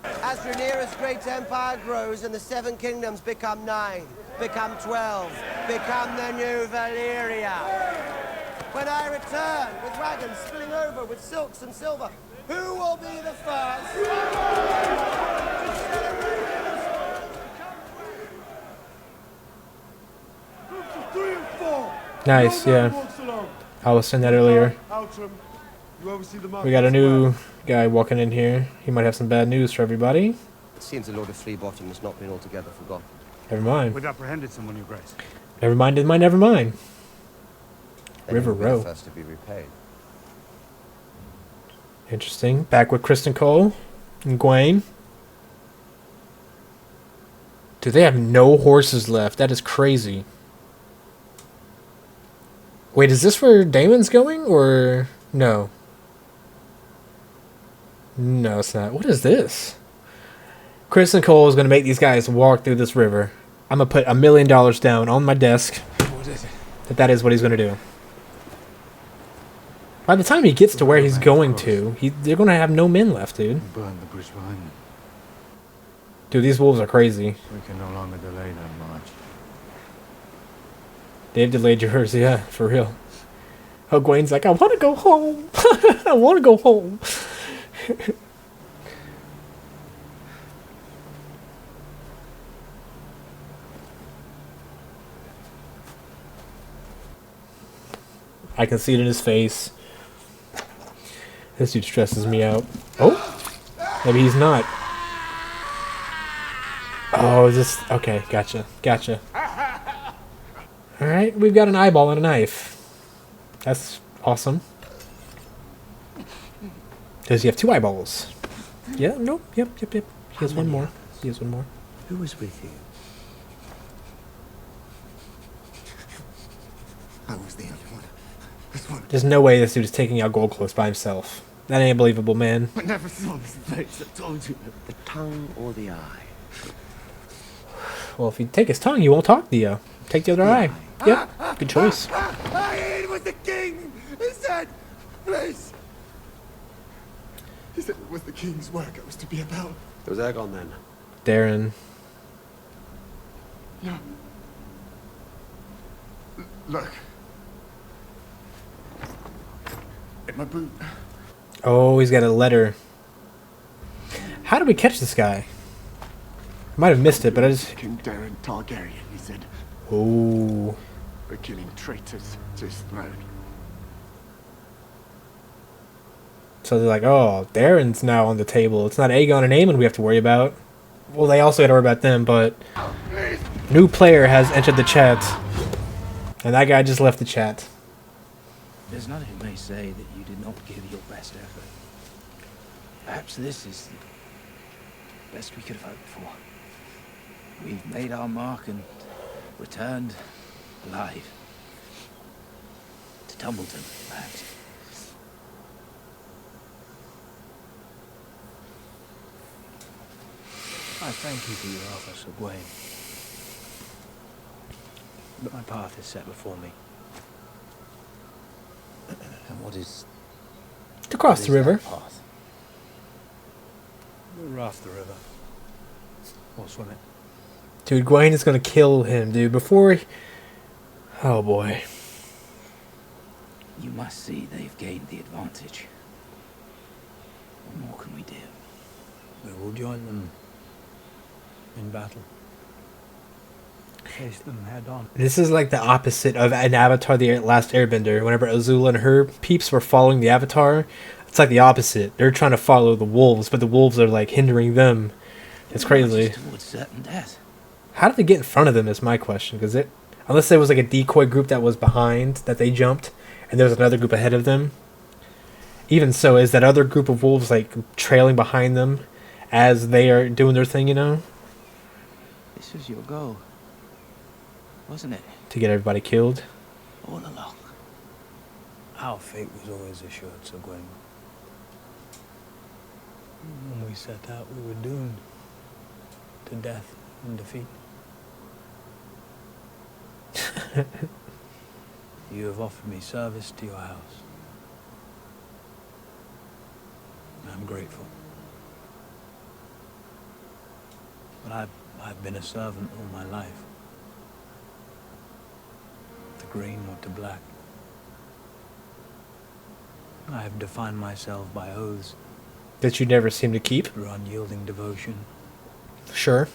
as Rhaenyra's great empire grows and the 7 kingdoms become 9, become 12, become the new Valyria. When I return with wagons spilling over with silks and silver, who will be the first? Groups of 3 and 4. Nice, No man yeah. walks alone. I was saying that earlier. Outram, you oversee the We got a market new guy walking in here. He might have some bad news for everybody. It seems the Lord of Fleabottom has not been altogether forgotten. Never mind. We've apprehended someone, Your Grace. Never mind, did my never mind. Then River he will be the Row. first to be repaid. Interesting. Back with Kristen Cole and Gwaine. Do they have no horses left? That is crazy. Wait, is this where Damon's going, or no? No, it's not. What is this? Kristen Cole is going to make these guys walk through this river. I'm going to put $1 million down on my desk. What is it? That is what he's going to do. By the time he gets to where he's going to, they're going to have no men left, dude. Burn the bridge behind them. Dude, these wolves are crazy. We can no longer delay their march. They've delayed yours, yeah, for real. Oh, Gwaine's like, I want to go home. I want to go home. I can see it in his face. This dude stresses me out. Oh, maybe he's not. Oh, is this... Okay, gotcha. Gotcha. Alright, we've got an eyeball and a knife. That's awesome. Does he have 2 eyeballs? Yeah, nope, yep. He has one more. He has one more. Who was with you? I was the only one. This one. There's no way this dude is taking out Gold Close by himself. That ain't believable, man. I never saw this place. I told you. The tongue or the eye? Well, if you take his tongue, you won't talk to you. Take the other eye. Yep, good choice. It was the king! He said, please! He said it was the king's work I was to be about. It was Aegon then. Darren. No. Look. In my boot. Oh, he's got a letter. How did we catch this guy? I might have missed it, but I just... King Daeron Targaryen, he said. Ooh. We're killing traitors to his throne. So they're like, oh, Darren's now on the table. It's not Aegon and Aemon we have to worry about. Well, they also got to worry about them, but... New player has entered the chat. And that guy just left the chat. There's none who may say that you did not give your best effort. Perhaps this is the best we could have hoped for. We've made our mark and returned alive. To Tumbleton, perhaps. I thank you for your offer, Sir Gawain. But my path is set before me. And what is... To cross the river. Path? We'll raft the river. Or swim it. Dude, Gawain is gonna kill him, dude. Before he... Oh, boy. You must see they've gained the advantage. What more can we do? We will join them in battle. Face them head on. This is like the opposite of an Avatar the Last Airbender. Whenever Azula and her peeps were following the Avatar, it's like the opposite. They're trying to follow the wolves, but the wolves are like hindering them. It's crazy. Towards certain death. How did they get in front of them is my question, because it... Unless there was like a decoy group that was behind, that they jumped, and there was another group ahead of them. Even so, is that other group of wolves like trailing behind them as they are doing their thing, you know? This was your goal, wasn't it? To get everybody killed. All along. Our fate was always assured, Sir Gawain. When we set out, we were doomed to death and defeat. You have offered me service to your house. I'm grateful. But I've been a servant all my life. To green or to black. I have defined myself by oaths. That you never seem to keep? Through unyielding devotion. Sure.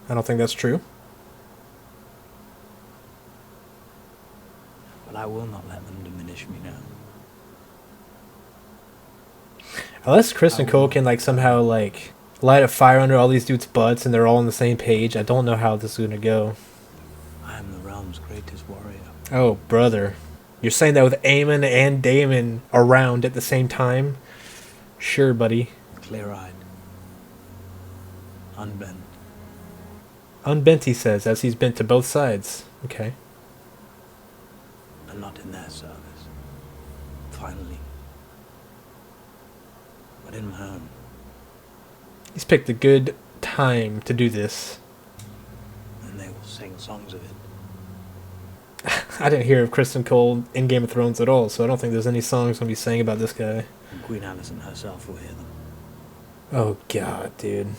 I don't think that's true. But I will not let them diminish me now. Unless Chris and Cole can like somehow like light a fire under all these dudes' butts and they're all on the same page, I don't know how this is gonna go. I am the realm's greatest warrior. Oh, brother. You're saying that with Aemon and Daemon around at the same time? Sure, buddy. Clear-eyed. Unbent. Unbent, he says, as he's bent to both sides. Okay. And not in their service. Finally. But in my own. He's picked a good time to do this. And they will sing songs of it. I didn't hear of Kristen Cole in Game of Thrones at all, so I don't think there's any songs going to be sang about this guy. And Queen Alicent herself will hear them. Oh, God, dude.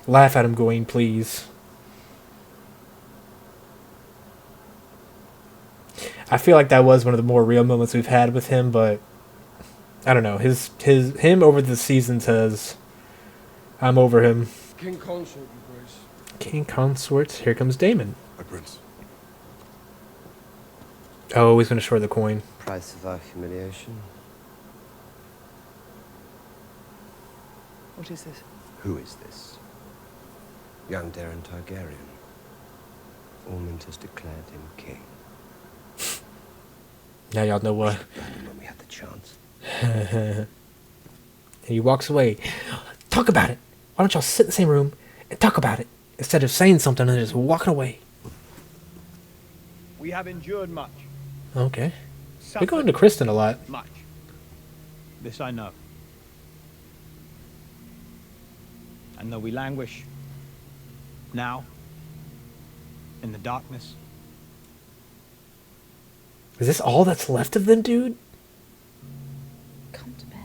Laugh at him, Gawain, please. I feel like that was one of the more real moments we've had with him, but I don't know. Him over the seasons has... I'm over him. King Consort, your grace. King Consort. Here comes Daemon. My prince. Oh, he's going to short the coin. Price of our humiliation. What is this? Who is this? Young Daeron Targaryen. Ormond has declared him king. Now y'all know what. When we had the chance. And he walks away. Talk about it. Why don't y'all sit in the same room and talk about it instead of saying something and just walking away? We have endured much. Okay. We're going to Kristen a lot. Much. This I know. And though we languish now in the darkness. Is this all that's left of them, dude? Come to bed.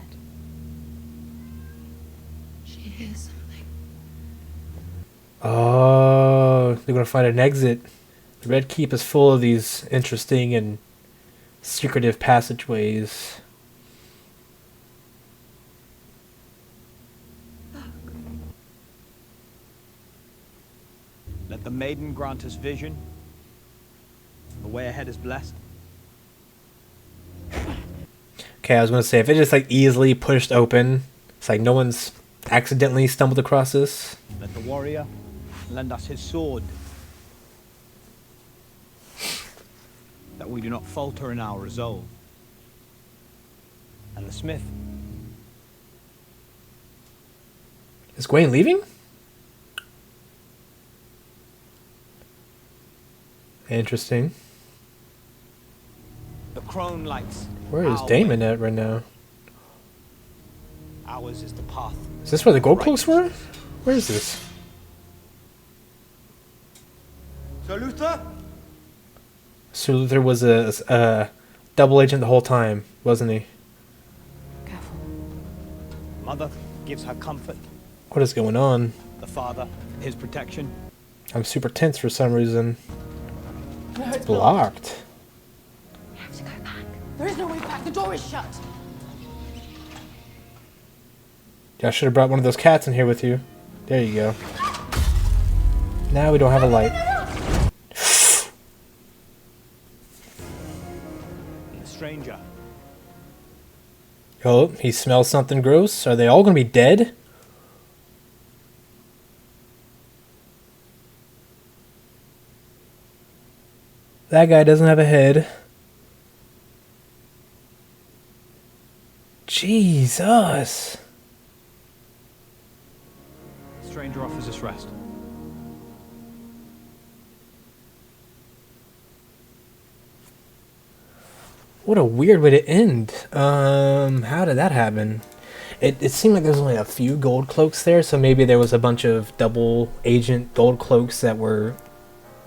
She hears something. Oh, they're going to find an exit. The Red Keep is full of these interesting and secretive passageways. Let the maiden grant us vision. The way ahead is blessed. Okay, I was gonna say, if it just like easily pushed open, it's like no one's accidentally stumbled across this. Let the warrior lend us his sword, that we do not falter in our resolve. And the smith. Is Gawain leaving? Interesting. The crone lights. Where is Damon at right now? Ours is the path. Is this where the gold cloaks were? Where is this? Sir Luther? Sir Luther was a double agent the whole time, wasn't he? Mother gives her comfort. What is going on? The father, his protection. I'm super tense for some reason. No, It's it's blocked. We have to go back. There is no way back. The door is shut. Yeah, I should have brought one of those cats in here with you. There you go. Now we don't have a light. The stranger. Oh, he smells something gross. Are they all gonna be dead? That guy doesn't have a head. Jesus. The stranger offers us rest. What a weird way to end. How did that happen? It seemed like there was only a few gold cloaks there, so maybe there was a bunch of double agent gold cloaks that were,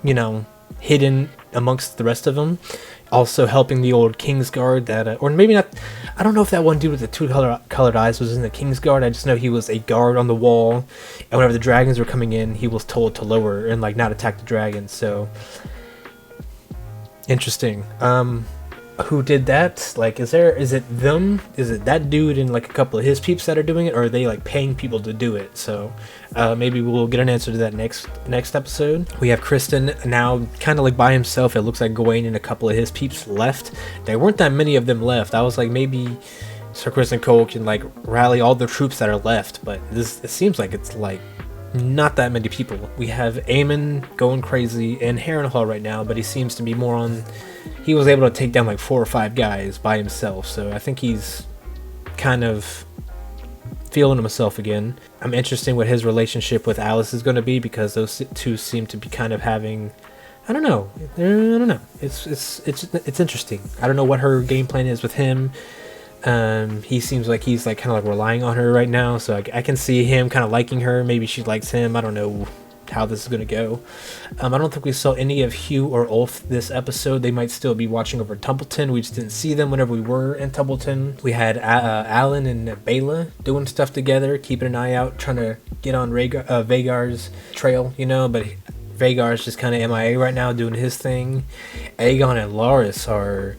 you know, hidden amongst the rest of them. Also helping the old Kingsguard that, or maybe not, I don't know if that one dude with the two colored eyes was in the Kingsguard. I just know he was a guard on the wall, and whenever the dragons were coming in, he was told to lower and like not attack the dragons, so interesting. Who did that? Like, is it them? Is it that dude and like a couple of his peeps that are doing it, or are they like paying people to do it? So maybe we'll get an answer to that next episode. We have Kristen now kind of like by himself. It looks like Gawain and a couple of his peeps left. There weren't that many of them left. I was like, maybe Sir Kristen Cole can like rally all the troops that are left, but it seems like it's like not that many people. We have Aemon going crazy in Harrenhal right now, but he seems to be more on... He was able to take down like 4 or 5 guys by himself, so I think he's kind of feeling himself again. I'm interested in what his relationship with Alice is going to be, because those two seem to be kind of having... I don't know. It's interesting. I don't know what her game plan is with him. He seems like he's like kind of like relying on her right now, so I can see him kind of liking her. Maybe she likes him. I don't know how this is gonna go. I don't think we saw any of Hugh or Ulf this episode. They might still be watching over Templeton. We just didn't see them whenever we were in Templeton. We had Alan and Bela doing stuff together, keeping an eye out, trying to get on Vagar's trail, you know, but Vagar's just kind of MIA right now doing his thing. Aegon and Loras are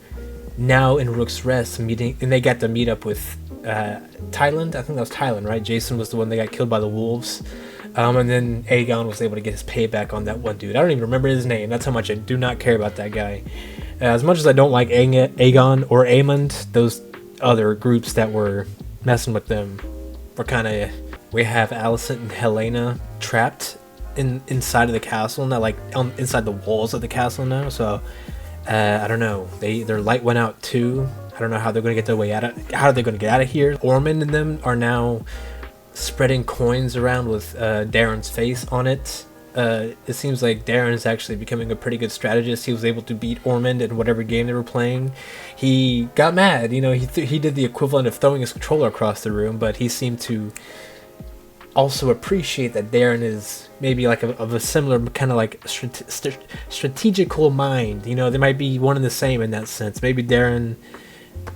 now in Rook's Rest meeting, and they got to meet up with Tyland. I think that was Tyland, right? Jason was the one that got killed by the wolves. And then Aegon was able to get his payback on that one dude. I don't even remember his name. That's how much I do not care about that guy. As much as I don't like Aegon or Aemond, those other groups that were messing with them were kind of... We have Alicent and Helena trapped inside of the castle now, like inside the walls of the castle now, so... I don't know. Their light went out too. I don't know how they're going to get their way out of... How are they going to get out of here? Ormond and them are now spreading coins around with Darren's face on it. It seems like Darren's actually becoming a pretty good strategist. He was able to beat Ormond in whatever game they were playing. He got mad. You know, he did the equivalent of throwing his controller across the room, but he seemed to also appreciate that Darren is maybe like of a similar kind of like strategical mind. You know, they might be one and the same in that sense. Maybe Darren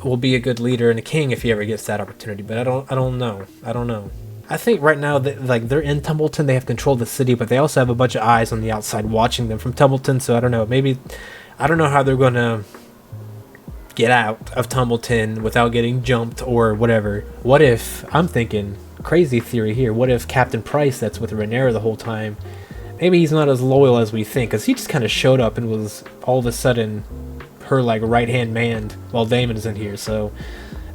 will be a good leader and a king if he ever gets that opportunity, but I don't know. I think right now that like they're in Templeton, they have control of the city, but they also have a bunch of eyes on the outside watching them from Templeton. So I don't know. Maybe I don't know how they're gonna get out of Templeton without getting jumped or whatever. What if, I'm thinking crazy theory here, what if Captain Price, that's with Rhaenyra the whole time, maybe he's not as loyal as we think, because he just kind of showed up and was all of a sudden her like right hand man while Damon's in here. So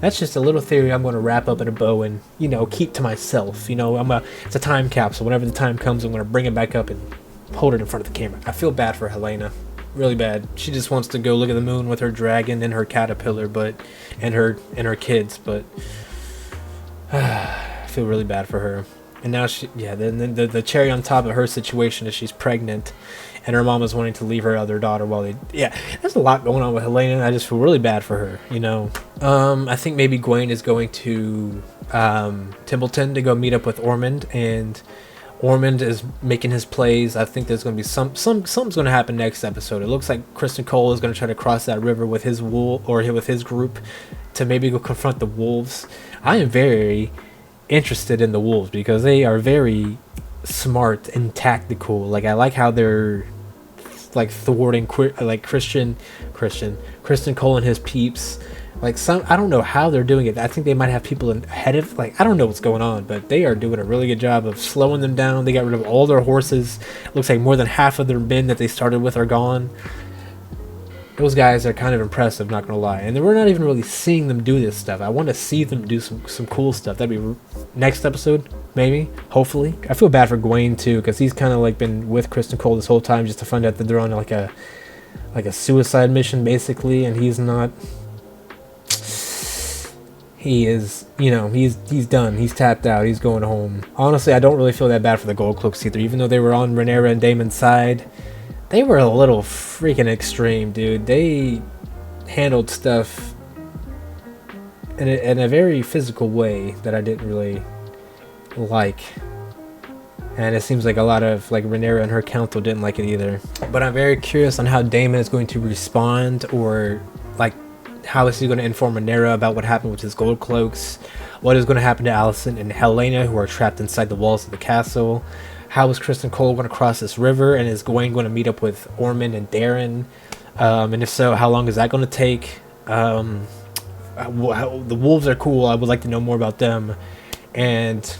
that's just a little theory I'm going to wrap up in a bow and, you know, keep to myself. You know, it's a time capsule. Whenever the time comes, I'm going to bring it back up and hold it in front of the camera. I feel bad for Helena, really bad. She just wants to go look at the moon with her dragon and her caterpillar, and her kids, but I feel really bad for her. And now the cherry on top of her situation is she's pregnant, and her mom is wanting to leave her other daughter while there's a lot going on with Helena. I just feel really bad for her, you know. I think maybe Gwaine is going to Timbleton to go meet up with Ormond, and Ormond is making his plays. I think there's going to be something's going to happen next episode. It looks like Kristen Cole is going to try to cross that river with his with his group to maybe go confront the wolves. I am very interested in the wolves because they are very smart and tactical. Like, I like how they're like thwarting like Kristen Cole and his peeps. Like, I don't know how they're doing it. I think they might have people ahead of, like, I don't know what's going on, but they are doing a really good job of slowing them down. They got rid of all their horses. It looks like more than half of their men that they started with are gone. Those guys are kind of impressive, not gonna lie. And we're not even really seeing them do this stuff. I want to see them do some cool stuff. That'd be next episode, maybe, hopefully. I feel bad for Gwaine too, because he's kind of like been with Kristen Cole this whole time just to find out that they're on like a suicide mission basically, and he's not. He is, you know, he's done. He's tapped out. He's going home. Honestly, I don't really feel that bad for the Gold Cloaks either, even though they were on Rhaenyra and Daemon's side. They were a little freaking extreme, dude. They handled stuff in a very physical way that I didn't really like. And it seems like a lot of, like, Rhaenyra and her council didn't like it either. But I'm very curious on how Daemon is going to respond, or, like, how is he going to inform Rhaenyra about what happened with his Gold Cloaks? What is going to happen to Alicent and Helena, who are trapped inside the walls of the castle? How is Kristen Cole going to cross this river? And is Gwaine going to meet up with Ormond and Darren? And if so, how long is that going to take? The wolves are cool. I would like to know more about them. And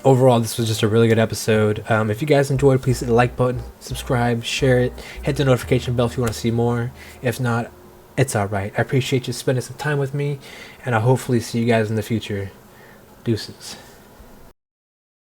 overall, this was just a really good episode. If you guys enjoyed, please hit the like button, subscribe, share it, hit the notification bell if you want to see more. If not, it's alright. I appreciate you spending some time with me, and I'll hopefully see you guys in the future. Deuces.